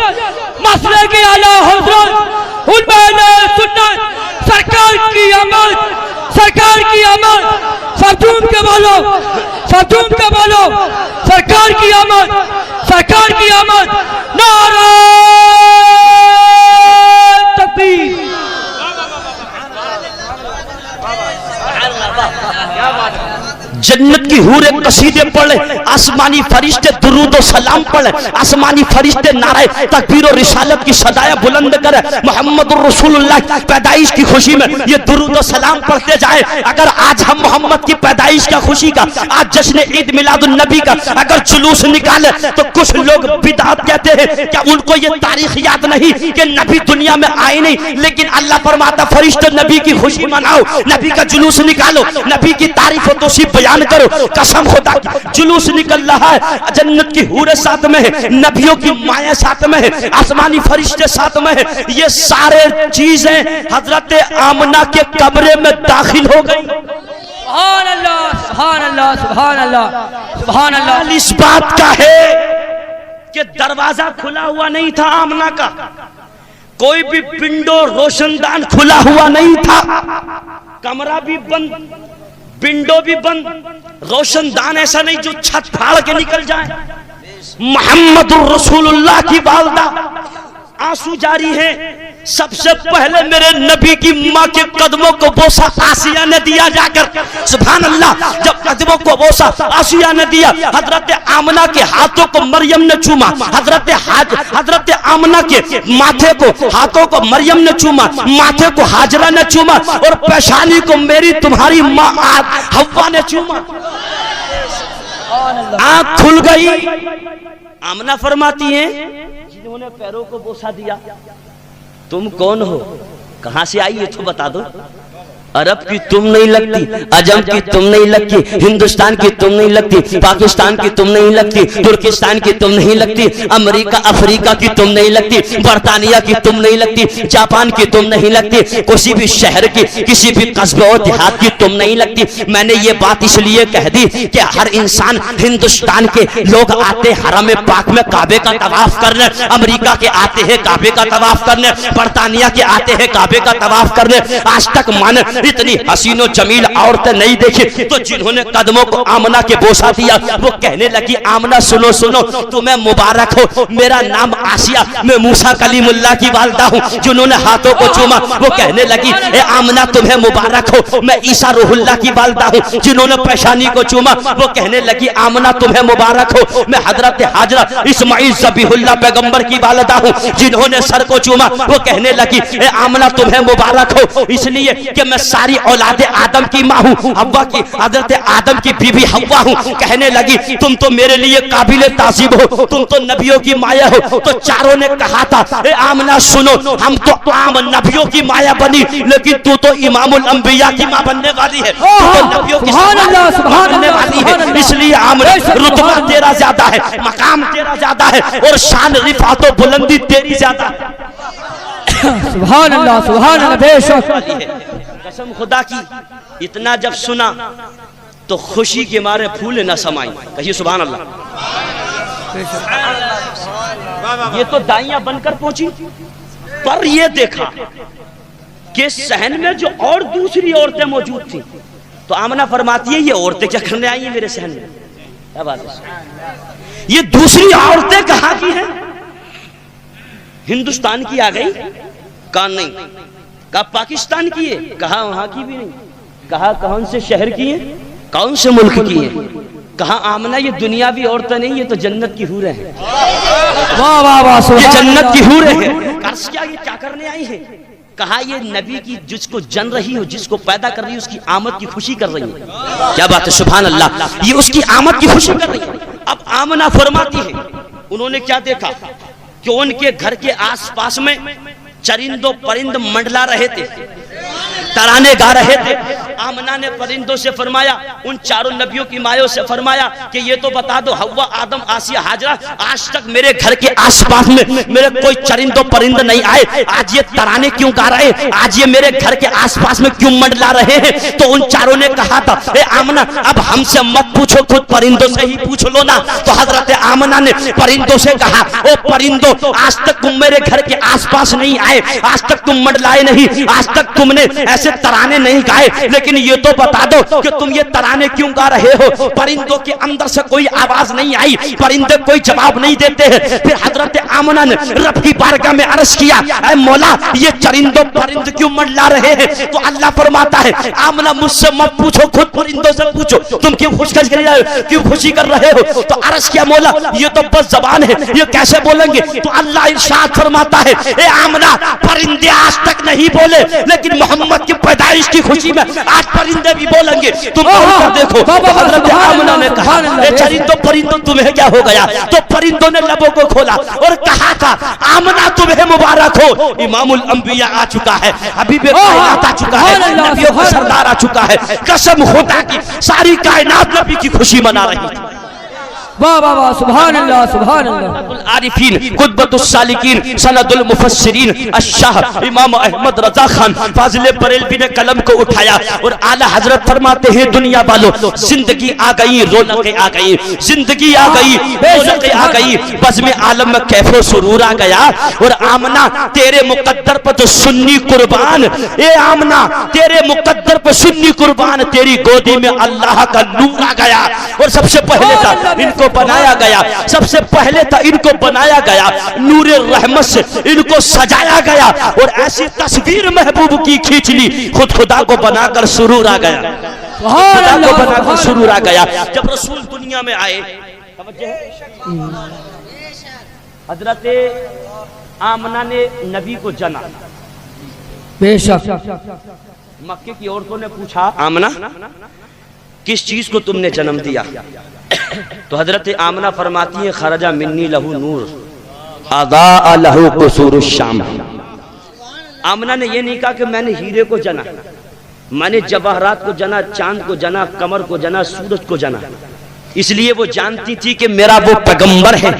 Speaker 3: मसले के आला हज़रत उन्होंने सुन्नत, सरकार की आमद, सरकार की आमद, सब झूम के बोलो, सब झूम के बोलो, सरकार की आमद, सरकार की आमद, नारे तकबीर।
Speaker 2: जन्नत की हूरें कसीदे पढ़े, आसमानी फरिश्ते दुरूद और सलाम पढ़े, आसमानी फरिश्ते नारे तकबीर और रिसालत की सदाया बुलंद करे, मोहम्मद रसूलुल्लाह की पैदाइश की खुशी में ये दुरूद और सलाम पढ़ते जाए। अगर आज हम मोहम्मद की पैदाइश का खुशी का आज जश्न ईद मिलादुन नबी का अगर जुलूस निकाले तो कुछ लोग बिदअत कहते हैं, क्या उनको ये तारीख याद नहीं कि नबी दुनिया में आए नहीं? लेकिन अल्लाह फरमाता फरिश्ते नबी की खुशी मनाओ, नबी का जुलूस निकालो, नबी की तारीफ और तौसीफ बयान करो। कसम खुदा की जुलूस निकल रहा है, जन्नत की हूरें साथ में है, नबियों की माया साथ में है, आसमानी फरिश्ते साथ में है। ये सारे चीजें हजरत आमना के कमरे में दाखिल हो गई।
Speaker 3: सुभान अल्लाह, सुभान अल्लाह, सुभान अल्लाह, सुभान अल्लाह।
Speaker 2: इस बात का है कि दरवाजा खुला हुआ नहीं था आमना का, कोई भी विंडो रोशनदान खुला हुआ नहीं था, कमरा भी बंद, विंडो भी बंद, रोशनदान ऐसा नहीं जो छत फाड़ के निकल जाए। मोहम्मद रसूलुल्लाह की वालदा आंसू जारी है। सबसे पहले मेरे नबी की माँ के कदमों को बोसा आसिया ने दिया जाकर, सुभान अल्लाह। जब कदमों को बोसा आसिया ने दिया, हजरत आमना के हाथों को मरियम ने चूमा, हजरत आमना के माथे को हाथों को मरियम ने चूमा, माथे को हाजरा ने चूमा और पेशानी को मेरी तुम्हारी माँ हव्वा ने चूमा। आंख खुल गई। आमना फरमाती हैं जिन्होंने पैरों को बोसा दिया, तुम कौन हो, कहां से आई है तो बता दो। अरब की तुम नहीं लगती, अजम की तुम नहीं लगती, हिंदुस्तान की तुम नहीं लगती, पाकिस्तान की तुम नहीं लगती, तुर्किस्तान की तुम नहीं लगती, अमेरिका अफ्रीका की तुम नहीं लगती, बर्तानिया की तुम नहीं लगती, जापान की तुम नहीं लगती, किसी भी शहर की, किसी भी कस्बे और देहात की तुम नहीं लगती। मैंने ये बात इसलिए कह दी कि हर इंसान, हिंदुस्तान के लोग आते हरम पाक में काबे का तवाफ करने, अमेरिका के आते हैं काबे का तवाफ करने, बर्तानिया के आते हैं काबे का तवाफ करने। आज तक माने इतनी हसीनो जमील औरतें नहीं देखी। तो जिन्होंने कदमों को आमना के बोसा दिया वो कहने लगी, आमना सुनो सुनो, तुम्हें मुबारक हो, मेरा नाम आसिया, मैं मूसा कलीमुल्लाह की वालिदा हूँ। जिन्होंने हाथों को चूमा वो कहने लगी, ए आमना तुम्हें मुबारक हो, मैं ईसा रूहुल्लाह की वालिदा हूँ। जिन्होंने पेशानी को चूमा वो कहने लगी, आमना तुम्हें मुबारक हो, मैं हजरत हाजरा इस्माइल ज़बीहुल्लाह पैगंबर की वालिदा हूँ। जिन्होंने सर को चूमा वो कहने लगी, ए आमना तुम्हें मुबारक हो, इसलिए कि मैं सारी औलादे आदम की माँ हूँ, हव्वा की, हजरत आदम की बीवी हव्वा हूँ। कहने लगी, तुम तो मेरे लिए काबिल तासीब हो, तुम तो नबियों की माया हो। तो चारों ने कहा था, ए आमना सुनो, हम तो आम नबियों की माया बनी, लेकिन तू तो इमामुल अंबिया की माँ बनने वाली है, तू तो नबियों की बनने वाली है। इसलिए आमना रुतबा तेरा ज्यादा है, मकाम तेरा ज्यादा है, और शान रिफात और बुलंदी तेरी ज्यादा है।
Speaker 3: सुभान अल्लाह, सुभान अल्लाह, बेशक।
Speaker 2: कसम खुदा की, इतना जब सुना तो खुशी के मारे फूल न समाई। कहिए सुभान अल्लाह। ये तो दाइयां बनकर पहुंची, पर ये देखा कि सहन में जो और दूसरी औरतें मौजूद थी, तो आमना फरमाती है, ये औरतें क्या करने आई हैं मेरे सहन में? क्या बात है, ये दूसरी औरतें कहाँ की हैं? हिंदुस्तान की आ गई? कहा नहीं। कहा पाकिस्तान की है? कहा वहां की भी नहीं। कहा कौन से शहर की है, कौन से मुल्क की है? कहा आमना ये दुनियावी औरतें नहीं, ये तो जन्नत की हूरें हैं।
Speaker 3: वाह वाह वाह,
Speaker 2: ये जन्नत की हूरें हैं। कर्ज क्या, ये क्या करने आई है? कहा ये नबी की जिसको जन रही हो, जिसको पैदा कर रही हो, उसकी आमद की खुशी कर रही है। क्या बात है, सुभान अल्लाह, ये उसकी आमद की खुशी कर रही है। अब आमना फरमाती है, उन्होंने क्या देखा कि उनके घर के आसपास में चरिंदों परिंद मंडला रहे थे, तराने गा रहे थे। आमना ने परिंदों से फरमाया, उन चारों नबियों की मायों से फरमाया कि ये तो बता दो, हव्वा, आदम, आसिया, हाजरा, आज तक मेरे घर के आसपास में मेरे कोई चरिंदों परिंद नहीं आए, आज ये तराने क्यों गा रहे हैं, आज ये मेरे घर के आसपास में क्यों मंडला रहे हैं? तो उन चारों ने कहा था, ए आमना अब हमसे मत पूछो, खुद परिंदों से ही पूछ लो ना। तो हजरत आमना ने परिंदों से कहा, ओ परिंदों, आज तक तुम मेरे घर के आसपास नहीं आए, आज तक तुम मंडलाए नहीं, आज तक तुमने ऐसे तराने नहीं गाए, लेकिन ये तो बता दो कि तुम ये तराने क्यों गा रहे हो? परिंदों के अंदर से कोई आवाज नहीं आई, परिंदे कोई जवाब नहीं देते हैं। फिर हजरत आमना ने रब की बारगाह में अर्ज किया, ऐ मौला, ये चरिंदों परिंद क्यों मंडला रहे हैं? तो अल्लाह फरमाता है, आमना मुझसे मत पूछो, खुद परिंदों से पूछो, तुम क्यों क्यों खुशी कर रहे हो? तो अर्ज किया, मौला ये तो बस जबान है, ये कैसे बोलेंगे? तो अल्लाह इरशाद फरमाता है, ए आमना, परिंदे आज तक नहीं बोले, लेकिन मोहम्मद की पैदाइश की खुशी में आज परिंदे भी बोलेंगे। तुम कर देखो। तो हजरत आमना ने कहा, ए चरिंदों परिंदों तुम्हें क्या हो गया? तो परिंदों ने लबों को खोला और कहा था, आमना तुम्हें मुबारक हो, इमामुल अंबिया आ चुका है, हबीब कायनात आ चुका है, नबियों का सरदार आ चुका है। कसम खुदा की, सारी कायनात नबी की खुशी मना रही थी।
Speaker 3: वाह वाह वाह, सुभान अल्लाह, सुभान अल्लाह।
Speaker 2: आरिफीन, कुतबतुस सालिकीन, सनदुल मुफस्सिरीन, अशाह इमाम अहमद रजा खान फाजिल बरेलवी ने कलम को उठाया और आला हजरत फरमाते हैं, दुनिया वालों, जिंदगी आ गई, रौनकें आ गई, जिंदगी आ गई, रौनकें आ गई, बज़्म आलम में कैफो सुरूर आ गया। और आमना, तेरे मुकद्दर पर तो सुन्नी कुर्बान, ए आमना, तेरे मुकद्दर पर सुन्नी कुर्बान, तेरी गोदी में अल्लाह का नूर आ गया। और सबसे पहले था इनको बनाया गया, सबसे पहले था इनको बनाया गया, नूरे रहमत से इनको सजाया गया, और ऐसी तस्वीर महबूब की खींच ली, खुद खुदा को बनाकर सुरूर आ गया, खुदा को बनाकर सुरूर आ गया। जब रसूल दुनिया में आए, हजरत आमना ने नबी को जना।
Speaker 3: बेशक।
Speaker 2: मक्के की औरतों ने पूछा, आमना किस चीज को तुमने जन्म दिया? तो हजरत आमना फरमाती है खरजा मिन्नी लहू नूर अदा लहू कुसूर शाम। आमना ने यह नहीं कहा कि मैंने हीरे को जना, मैंने जवाहरात को जना, चांद को जना, कमर को जना, सूरज को जना। इसलिए वो जानती थी कि मेरा वो पैगंबर है।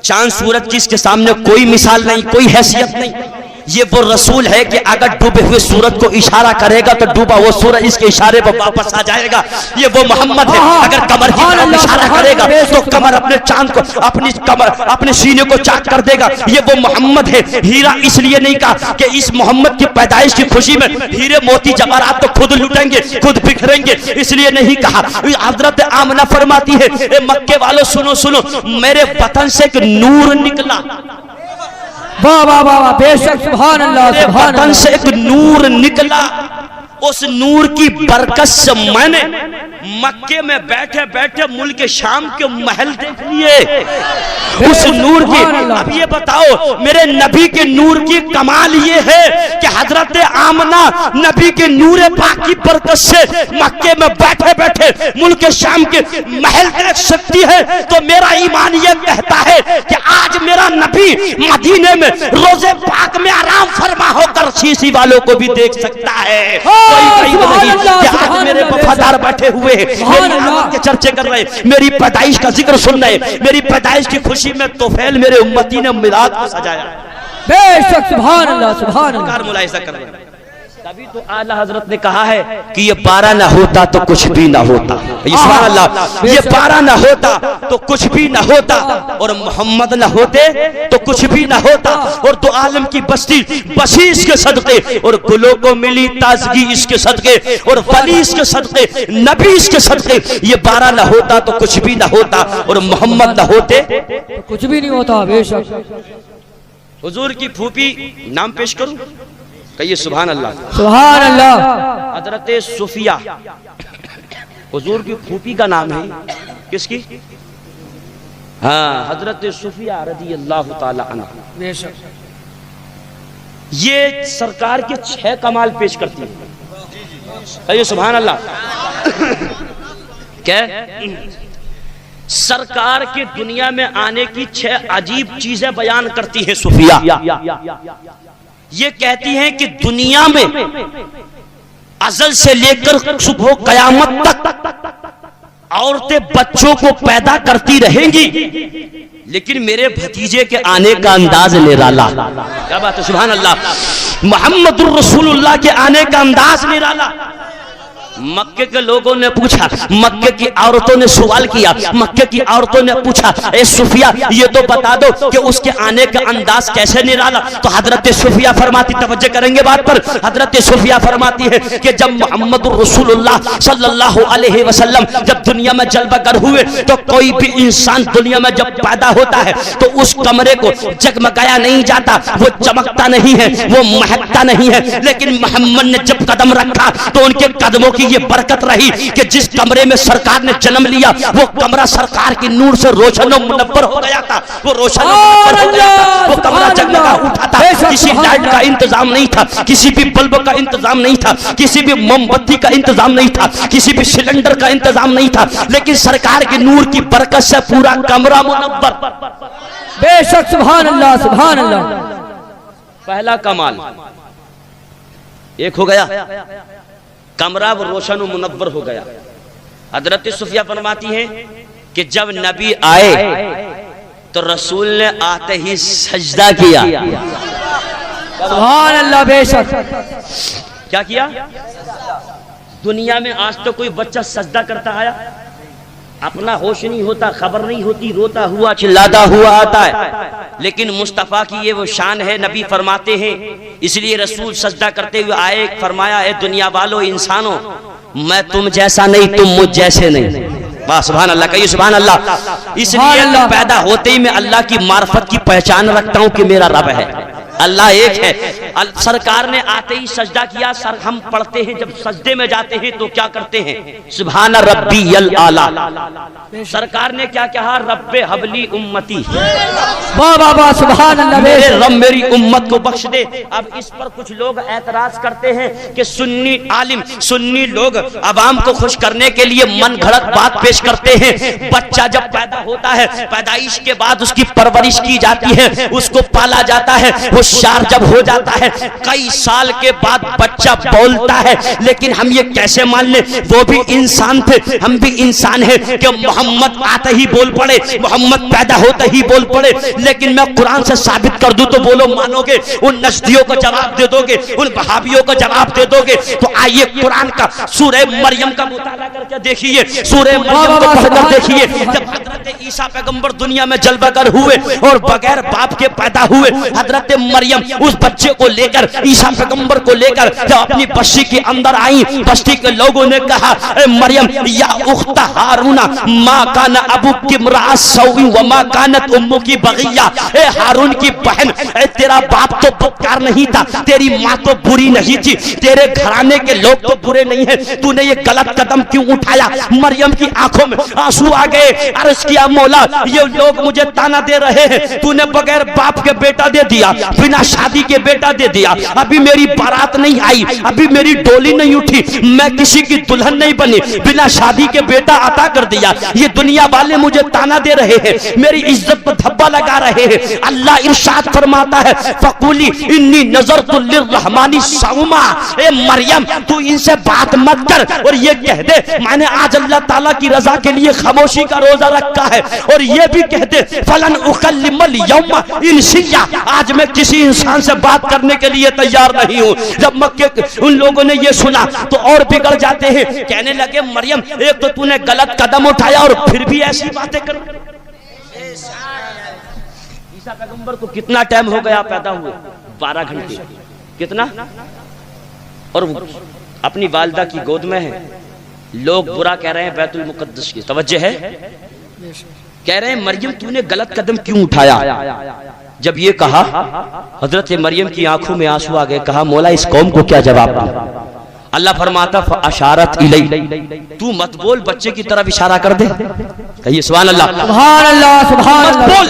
Speaker 2: चांद सूरज की इसके सामने कोई मिसाल नहीं, कोई हैसियत नहीं। ये वो रसूल है कि अगर डूबे हुए सूरज को इशारा करेगा तो डूबा वो सूरज इसके इशारे पर वापस आ जाएगा। ये वो मोहम्मद है, अगर कमर की तरफ इशारा करेगा तो कमर अपने चांद को, अपनी कमर अपने सीने को चाक कर देगा। ये वो मोहम्मद है। हीरा इसलिए नहीं कहा कि इस मोहम्मद की पैदाइश की खुशी में हीरे मोती जवाहरात तो खुद लुटेंगे, खुद बिखरेंगे, इसलिए नहीं कहा। हजरत आमना फरमाती है, ए मक्के वालों सुनो सुनो, मेरे वतन से एक नूर निकला।
Speaker 3: वाह वाह वाह, बेशक सुभान अल्लाह सुभान अल्लाह।
Speaker 2: से एक नूर निकला, उस नूर की बरकत से मैंने मक्के में बैठे बैठे मुल्क शाम के महल देख लिए। उस नूर की, अब ये बताओ मेरे नबी के नूर की कमाल ये है कि हजरत आमना नबी के नूर पाक की बरकत से मक्के में बैठे बैठे मुल्क शाम के महल देख सकती है। तो मेरा ईमान ये कहता है कि आज मेरा नबी मदीने में रोजे पाक में आराम फरमा होकर शीशी वालों को भी देख सकता है। कोई नहीं कि आज मेरे वफादार बैठे हुए मेरी आमद के चर्चे कर रहे, मेरी पैदाइश का जिक्र सुन रहे, मेरी पैदाइश की खुशी में तोफैल मेरे उम्मती ने मिलाद को सजाया।
Speaker 3: बेशक सुभान अल्लाह सुभान अल्लाह।
Speaker 2: मुलाहिजा कर रहे हैं, तभी तो आला हजरत ने कहा है कि ये 12 ना होता तो कुछ भी ना होता। सुभान अल्लाह, ये 12 ना होता तो कुछ भी ना होता, और मोहम्मद ना होते तो कुछ भी ना होता। और दो आलम की बस्ती बसी इसके सदके, और गुलों को मिली ताजगी इसके सदके, और वली इसके सदके, नबी इसके सदके। ये 12 ना होता तो कुछ भी ना होता, और मोहम्मद ना होते
Speaker 3: कुछ भी नहीं होता। बेशक।
Speaker 2: हुजूर की फूफी नाम पेश करूं, कहिए सुभान अल्लाह
Speaker 3: सुभान अल्लाह।
Speaker 2: हजरत सुफिया हुजूर की फूफी का नाम है। किसकी? हाँ, हजरत सुफिया रज़ी अल्लाह ताला अन्हा।
Speaker 3: बेशक।
Speaker 2: ये सरकार के 6 कमाल पेश करती है। कहिए सुभान अल्लाह। क्या? सरकार के दुनिया में आने की 6 अजीब चीजें बयान करती है सुफिया। ये कहती हैं कि दुनिया में अजल से लेकर सुबह कयामत तक औरतें बच्चों को पैदा करती रहेंगी, लेकिन मेरे भतीजे के आने का अंदाज निराला। क्या बात है, सुभान अल्लाह। मोहम्मदुर रसूलुल्लाह के आने का अंदाज निराला। मक्के के लोगों ने पूछा, मक्के की औरतों ने सवाल किया, मक्के की औरतों ने पूछा, ए सुफिया ये तो बता दो कि उसके आने का अंदाज कैसे निराला। तो हजरत सुफिया फरमाती, तवज्जो करेंगे बात पर, हजरत सुफिया फरमाती है कि जब मोहम्मद रसूलुल्लाह सल्लल्लाहु अलैहि वसल्लम जब दुनिया में जलवागर हुए, तो कोई भी इंसान दुनिया में जब पैदा होता है तो उस कमरे को जगमगाया नहीं जाता, वो चमकता नहीं है, वो महकता नहीं है। लेकिन मोहम्मद ने जब कदम रखा तो उनके कदमों की ये बरकत रही कि जिस कमरे में सरकार ने जन्म लिया वो कमरा सरकार की नूर से रोशन और मुनव्वर हो गया था। वो रोशन और मुनव्वर हो गया था, वो कमरा जगमगा उठा था। किसी लाइट का इंतजाम नहीं था, किसी भी बल्ब का इंतजाम नहीं था, किसी भी मोमबत्ती का इंतजाम नहीं था, किसी भी सिलेंडर का इंतजाम नहीं था, लेकिन सरकार की नूर की बरकत से पूरा कमरा मुनव्वर।
Speaker 3: बेशक सुभान अल्लाह सुभान अल्लाह।
Speaker 2: पहला कमाल एक हो गया, कमरा वो रोशन और मुनव्वर हो गया। हजरत सुफिया फरमाती हैं कि जब नबी आए तो रसूल ने आते ही सजदा किया।
Speaker 3: सुभान अल्लाह। बेशक।
Speaker 2: क्या किया? दुनिया में आज तो कोई बच्चा सजदा करता आया? अपना होश नहीं होता, खबर नहीं होती, रोता हुआ चिल्लाता हुआ आता है। लेकिन मुस्तफ़ा की ये वो शान है, नबी फरमाते हैं, इसलिए रसूल सजदा करते हुए आए, फरमाया है दुनिया वालों इंसानों, मैं तुम जैसा नहीं, तुम मुझ जैसे नहीं। वाह सुभान अल्लाह, कहिए सुभान अल्लाह। इसलिए पैदा होते ही मैं अल्लाह की मार्फत की पहचान रखता हूं कि मेरा रब है। अल्लाह एक है। सरकार ने आते ही सजदा किया। सर हम पढ़ते हैं जब सजदे में जाते हैं तो क्या करते हैं? सुभान रब्बियल आला। सरकार ने क्या कहा? रब्बे हबली उम्मती,
Speaker 3: वाह वाह वाह, सुभान अल्लाह,
Speaker 2: मेरे रब मेरी उम्मत को बख्श दे। अब इस पर कुछ लोग ऐतराज करते हैं कि सुन्नी आलिम, सुन्नी लोग अवाम को खुश करने के लिए मन घड़त बात पेश करते हैं। बच्चा जब पैदा होता है, पैदाइश के बाद उसकी परवरिश की जाती है, उसको पाला जाता है, होशियार जब हो जाता है, कई साल के बाद बच्चा बोलता है। लेकिन हम ये कैसे मान ले? वो भी इंसान थे, हम भी इंसान हैं कि मोहम्मद आते ही बोल पड़े, मोहम्मद पैदा होते ही बोल पड़े। लेकिन मैं कुरान से साबित कर दूं तो बोलो मानोगे? उन नजदियों को जवाब दे दोगे? उन वहाबियों को जवाब दे दोगे? तो आइए कुरान का सूरह मरियम का मुताला करके देखिए, सूरह मरियम को पढ़कर देखिए। जब हजरत ईसा पैगंबर दुनिया में जलवागर हुए और बगैर बाप के पैदा हुए, हजरत मरियम उस बच्चे को लेकर, ईसा पैगंबर को लेकर जब अपनी बस्ती के अंदर आई, बस्ती के लोगों ने कहा, मरियम या उख्ता हारूना माँ काना अबू की मराज सौई व माँ कानत उम्मू की बगिया। ए हारून की बहन, तेरा बाप तो बदकार नहीं था, तेरी माँ तो बुरी नहीं थी, तेरे घराने के लोग तो बुरे नहीं है, तूने ये गलत कदम क्यों उठाया? मरियम की आंखों में आंसू आ गए। अर्ज किया, मौला ये लोग मुझे ताना दे रहे हैं, तूने बगैर बाप के बेटा दे दिया, बिना शादी के बेटा दे दिया, अभी मेरी बारात नहीं आई, अभी मेरी डोली नहीं उठी, मैं किसी की दुल्हन नहीं बनी, बिना शादी के बेटा अता कर दिया, ये दुनिया वाले मुझे ताना दे रहे हैं, मेरी इज्जत पर धब्बा लगा रहे हैं। अल्लाह इरशाद फरमाता है, फकुली इन्नी नज़रतु लिर्रहमानी सौमा। ए मरियम तू इनसे बात मत कर और ये कह दे मैंने आज अल्लाह ताला की रजा के लिए खामोशी का रोजा रखा है, और ये भी कह दे फलन उकल्लिमल यौमा इंसिया, आज मैं किसी इंसान से बात करने के लिए तैयार नहीं हूँ। जब मक्के उन लोगों ने ये सुना तो और बिगड़ जाते हैं, कहने लगे मरियम एक तो तूने गलत कदम उठाया और फिर भी ऐसी बातें कर। ईसा पैगंबर को कितना टाइम हो गया पैदा हुए? 12 घंटे। कितना? और अपनी वालिदा की गोद में है। लोग बुरा कह रहे हैं बैतुल मुकद्दस की, तवज्जो है, कह रहे हैं मरियम तूने गलत कदम क्यों उठाया? जब ये कहा, हजरत मरियम की आंखों में आंसू आ गए। कहा मौला इस कौम को क्या जवाब दूं? अल्लाह फरमाता अशारत इलै, तू मत बोल, बच्चे की तरफ इशारा कर दे। कहिए सुभान अल्लाह,
Speaker 3: सुभान अल्लाह, सुभान
Speaker 2: मत
Speaker 3: अल्लाह।
Speaker 2: बोल,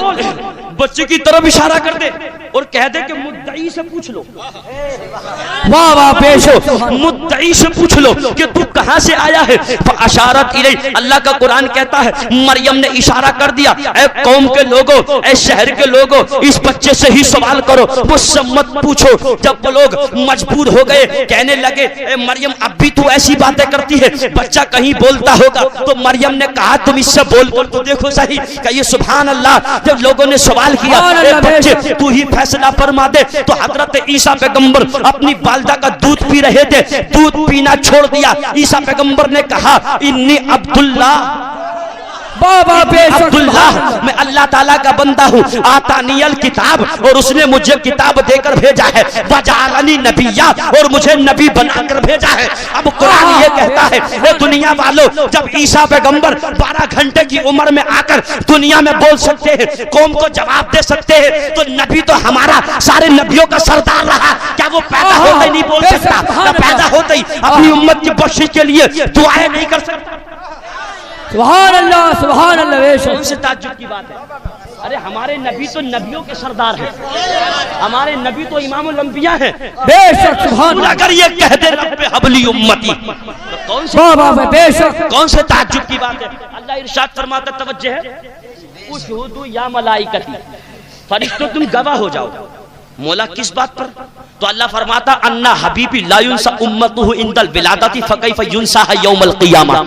Speaker 2: बच्चे की तरफ इशारा कर दे और कह दे कि मुद्दई से पूछ लो।
Speaker 3: वाह वाह, बेशक
Speaker 2: मुद्दई से पूछ लो कि तू कहां से आया है। अशारत इलै, अल्लाह का कुरान कहता है मरियम ने इशारा कर दिया, ऐ कौम के लोगों, ऐ शहर के लोगों, इस बच्चे से ही सवाल करो, मुझसे मत पूछो। जब वो लोग मजबूर हो गए, कहने लगे ऐ मरियम अब भी तू ऐसी बातें करती है, बच्चा कहीं बोलता होगा। तो मरियम ने कहा तुम इससे बोल कर तो देखो सही। कहिए सुभान अल्लाह। जब लोगों ने सवाल किया बच्चे तू ही फैसला फरमा दे, तो हजरत ईसा पैगंबर अपनी वालिदा का दूध पी रहे थे, दूध पीना छोड़ दिया। ईसा पैगंबर ने कहा इन्नी अब्दुल्ला,
Speaker 3: बाबा
Speaker 2: अब्दुल्लाह, मैं अल्लाह ताला का बंदा हूँ, आतानियल किताब, और उसने मुझे किताब देकर भेजा है, वजाअलनी नबिय्या, और मुझे नबी बनाकर भेजा है। अब कुरान ये कहता है ए दुनिया वालों, जब ईसा पैगंबर 12 घंटे की उम्र में आकर दुनिया में बोल सकते हैं, कौम को जवाब दे सकते हैं, तो नबी तो हमारा सारे नबियों का सरदार रहा, क्या वो पैदा होते ही नहीं बोल सकता? ना पैदा होते ही अपनी उम्मत की बख्शिश के लिए दुआएं नहीं कर सकता?
Speaker 3: सुभान अल्लाह, सुभान अल्लाह, बेशक।
Speaker 2: से ताज्जुब की बात है, अरे हमारे नबी तो नबियों के सरदार हैं, हमारे नबी तो इमामुल अंबिया हैं।
Speaker 3: बेशक सुभान अल्लाह।
Speaker 2: अगर ये कह दे रब्बे हबली उम्मती, तो कौन से
Speaker 3: वाह वाह, बेशक
Speaker 2: कौन से ताज्जुब की बात है? अल्लाह इरशाद फरमाता, तवज्जो है, उशहुदू या मलाइकती, फरिश्तों तुम गवाह हो जाओ। मौला किस बात पर? तो अल्लाह फरमाता अन्ना हबीबी ला युनसा उम्मतुहु इंदल विलादती फकैफ युनसा यौमल क़ियामा।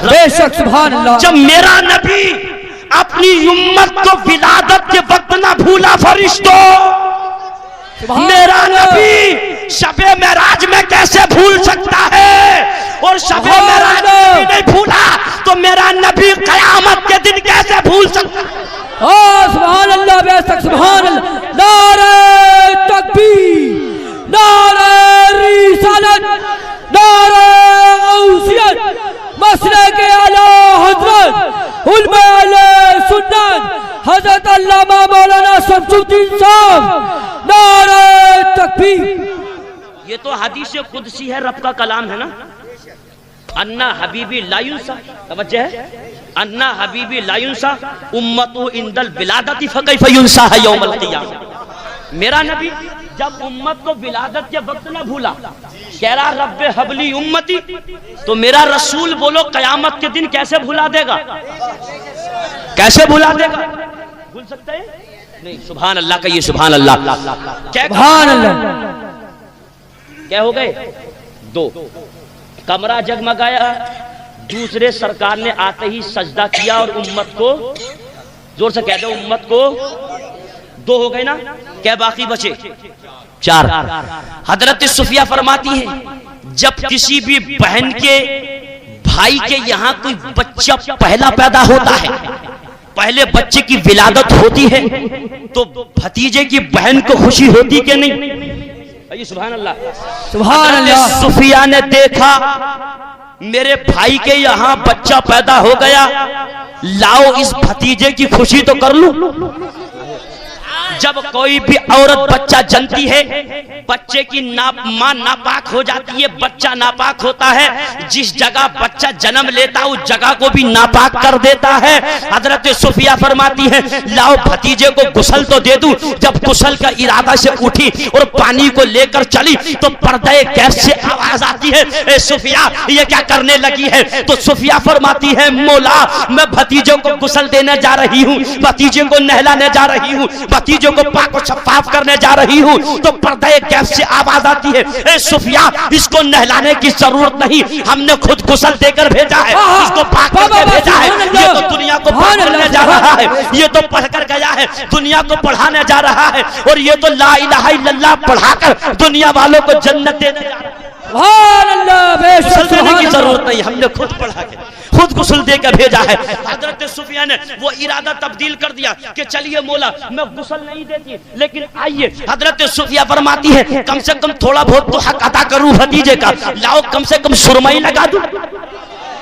Speaker 3: बेशक सुभान अल्लाह।
Speaker 2: जब मेरा नबी अपनी उम्मत को विलादत के वक्त ना भूला फरिश्तों, मेरा नबी शबे मेराज में कैसे भूल सकता है? और शबे मेराज में नहीं भूला तो मेरा नबी क़यामत के दिन कैसे भूल सकता है?
Speaker 3: सुभान अल्लाह, बेशक सुभान अल्लाह। नारे तकबीर, नारे रिसालत, नारे गौसियत, मसलक आला हजरत उलमा अहले सुन्नत हजरत अल्लामा मौलाना शमसुद्दीन साहब रब्बी।
Speaker 2: ये तो हदीस कुदसी है, रब का कलाम है ना। अन्ना हबीबी लायुंसा, तवज्जो है, अन्ना हबीबी लायुंसा उम्मतु इंदल बिलादती फकैफ युंसा है यौमल क़ियामह। मेरा नबी जब उम्मत को विलादत के वक्त न भूला, कह रहा रब्बे हबली उम्मती, तो मेरा रसूल बोलो कयामत के दिन कैसे भुला देगा? कैसे भुला देगा? भूल सकते हैं? नहीं। सुभान अल्लाह कहिए, सुभान अल्लाह। क्या
Speaker 3: सुभान अल्लाह।
Speaker 2: क्या हो गए? दो। कमरा जगमगाया, दूसरे सरकार ने आते ही सजदा किया और उम्मत को, जोर से कह दो, उम्मत को। दो हो गए ना, क्या बाकी बचे? चार। हजरत सुफिया फरमाती है जब किसी भी बहन के भाई के यहाँ कोई बच्चा पहला पैदा होता है, पहले बच्चे की विलादत होती है, तो भतीजे की बहन को खुशी होती कि नहीं? सुभान अल्लाह,
Speaker 3: सुभान अल्लाह।
Speaker 2: सुफिया ने देखा मेरे भाई के यहाँ बच्चा पैदा हो गया, लाओ इस भतीजे की खुशी तो कर लूं। जब कोई भी औरत बच्चा जनती है, बच्चे की मां नापाक हो जाती है, बच्चा नापाक होता है, जिस जगह बच्चा जन्म लेता उस जगह को भी नापाक कर देता है। हजरत सुफिया फरमाती है लाओ भतीजे को गुस्ल तो दे दूं। जब गुस्ल का इरादा से उठी और पानी को लेकर चली तो पर्दे गैस से आवाज आती है, ए सुफिया ये क्या करने लगी है? तो सुफिया फरमाती है मौला मैं भतीजों को गुस्ल देने जा रही हूँ, भतीजे को नहलाने जा रही हूँ, भतीजों को पाक और शफाफ करने जा रही हूँ। तो पर्दे गैस से आवाज आती है, ए सुफिया इसको नहलाने की जरूरत नहीं, हमने खुद गुस्ल देकर भेजा है, इसको पाक करके भेजा है। ये तो दुनिया को पाक करने जा रहा है, ये तो पढ़कर गया है, दुनिया को पढ़ाने जा रहा है, और ये तो ला इलाहा इल्लल्लाह पढ़ाकर दुनिया वालों को जन्नत देने जा रहा है। गुस्ल देने की जरूरत नहीं, हमने खुद पढ़ा के खुद गुस्ल देकर भेजा है। हजरत सुफिया ने वो इरादा तब्दील कर दिया कि चलिए मौला मैं गुस्ल नहीं देती, लेकिन आइए। हजरत सुफिया फरमाती है कम से कम थोड़ा बहुत तो हक अदा करूं भतीजे का, लाओ कम से कम सुरमा ही लगा दूं,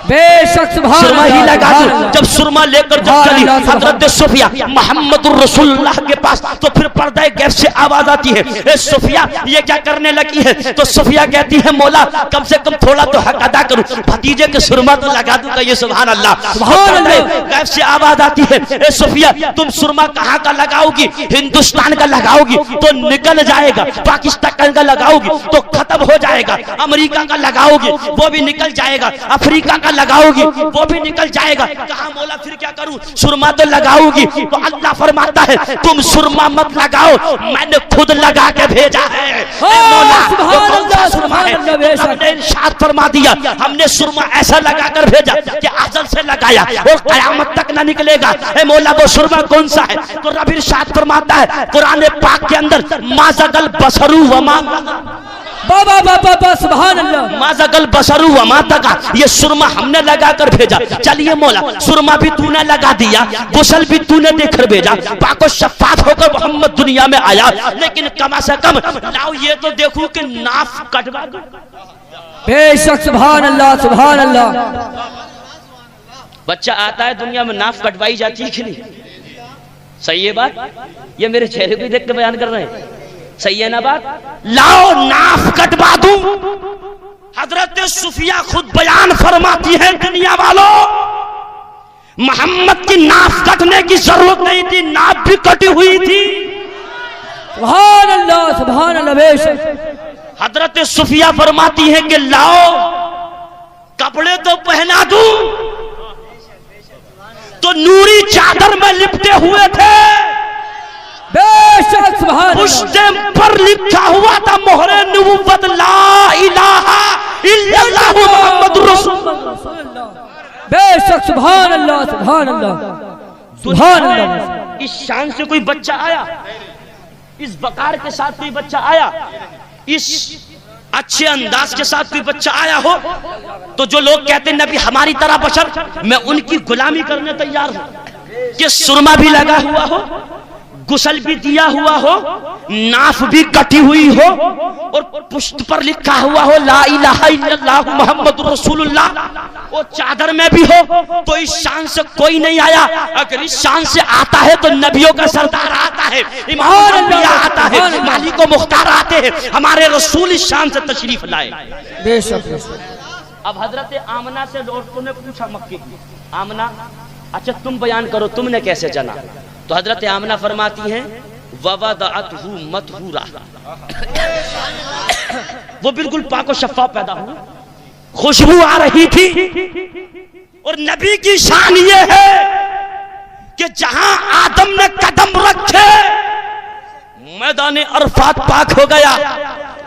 Speaker 3: बेशक
Speaker 2: सुरमा ही लगा दूं। जब सुरमा लेकर जब चली हजरत सुफिया मोहम्मदुर रसूलुल्लाह के पास, तो फिर पर्दे गैस से आवाज आती है, ए सुफिया ये क्या करने लगी है? तो सुफिया कहती है मौला कम से कम थोड़ा तो हक अदा करूं, भतीजे के सुरमा तो लगा दूंगा। ये सुभान अल्लाह, सुभान अल्लाह। गैस से आवाज आती है, ए सुफिया तुम सुरमा कहाँ का लगाओगी? हिंदुस्तान का लगाओगी तो निकल जाएगा, पाकिस्तान का लगाओगी तो खत्म हो जाएगा, अमेरिका का लगाओगी वो भी निकल जाएगा, अफ्रीका का लगाओगी वो भी निकल जाएगा। कहा मौला फिर क्या करूं? सुरमा तो लगाओगी। तो अल्लाह फरमाता है तुम सुरमा मत लगाओ, मैंने खुद लगा के भेजा है। इरशाद फरमा दिया हमने सुरमा ऐसा लगाकर भेजा कि अजल से लगाया और कयामत तक ना निकलेगा। ए मौला वो सुरमा कौन सा है? तो रब इरशाद फरमाता है कुरान पाक के अंदर माज़गल बसरू वमा,
Speaker 3: बाबा बाबा सुभान अल्लाह,
Speaker 2: माज़गल बसरू वमा तका, ये सुरमा हमने लगा कर भेजा। चलिए मौला सुरमा भी तूने लगा दिया, गुस्ल भी तूने देकर भेजा, पाको शफाफ होकर मोहम्मद दुनिया में आया, लेकिन कम से कम लाओ ये तो देखूं कि नाफ कटवा दूं।
Speaker 3: बेशक सुभान अल्लाह, सुभान अल्लाह।
Speaker 2: बच्चा आता है दुनिया में नाफ कटवाई जाती है कि नहीं? सही है बात? ये मेरे चेहरे को देख के बयान कर रहे हैं, सही है ना बात? लाओ नाफ कटवा दूं। हजरत सुफिया खुद बयान फरमाती है दुनिया वालों मोहम्मद की नाफ कटने की जरूरत नहीं थी, नाफ भी कटी हुई थी।
Speaker 3: सुभान अल्लाह, सुभान अल्लाह। बेशक
Speaker 2: हजरत सुफिया फरमाती है कि लाओ कपड़े तो पहना दूं, तो नूरी चादर में लिपटे हुए थे,
Speaker 3: बेशक सुभान अल्लाह।
Speaker 2: उसके पर लिखा हुआ था मोहरे नबुव्वत ला इलाहा इल्लल्लाह मुहम्मदुर रसूलुल्लाह।
Speaker 3: बेशक सुभान अल्लाह, सुभान अल्लाह, सुभान अल्लाह।
Speaker 2: इस शान से कोई बच्चा आया, इस वकार के साथ कोई बच्चा आया, इस अच्छे अंदाज के साथ कोई बच्चा आया हो, तो जो लोग कहते नबी हमारी तरह बशर, मैं उनकी गुलामी करने तैयार हूं कि सुरमा भी लगा हुआ हो, गुस्ल भी दिया हुआ हो, नाफ भी कटी हुई हो, और पुष्ट पर लिखा हुआ हो ला इलाहा इल्लल्लाह मुहम्मदुर रसूलुल्लाह। वो चादर में भी हो तो इस शान से कोई नहीं आया। अगर इस शान से आता है तो नबियों का सरदार आता है, इमाम अंबिया आता है, मालिक व मुख्तार आते हैं, हमारे रसूल इस शान से तशरीफ लाए। अब हजरत आमना से औरतों ने पूछा मक्के की, आमना अच्छा तुम बयान करो तुमने कैसे जाना? तो हजरत आमना फरमाती हैं ववदअतहु मतहूरा, वो बिल्कुल पाक व शफ़ाफ़ पैदा हुआ, खुशबू आ रही थी। और नबी की शान ये है कि जहां आदम ने कदम रखे मैदान अरफात पाक हो गया।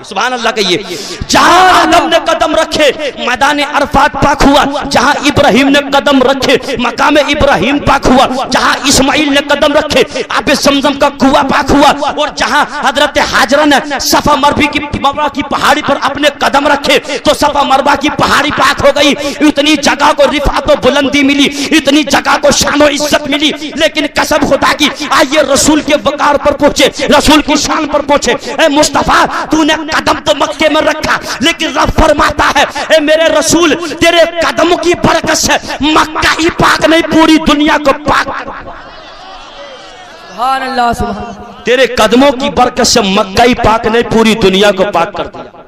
Speaker 2: सुभान अल्लाह कहिए। जहां आदम ने कदम रखे मैदान अरफात पाक हुआ, जहां इब्राहिम ने कदम रखे मकाम इब्राहिम पाक हुआ, जहां इस्माइल ने कदम रखे आबे समजम का कुआं पाक हुआ, और जहां हजरत हाजरा ने सफा मरवा की पहाड़ी पर अपने कदम रखे तो सफा मरवा की पहाड़ी पाक हो गई। इतनी जगह को रिफात व बुलंदी मिली, इतनी जगह को शान व इज्जत मिली। लेकिन कसम खुदा की आइए रसूल के वकार पर पहुंचे, रसूल की शान पर पहुंचे। ए मुस्तफा तूने कदम तो मक्के में रखा, लेकिन रब फरमाता है ए मेरे रसूल तेरे कदमों की बरकत से मक्का ही पाक नहीं पूरी दुनिया को पाक।
Speaker 3: सुभान अल्लाह, सुभान।
Speaker 2: तेरे कदमों की बरकत से मक्का ही पाक नहीं पूरी दुनिया को पाक कर दिया।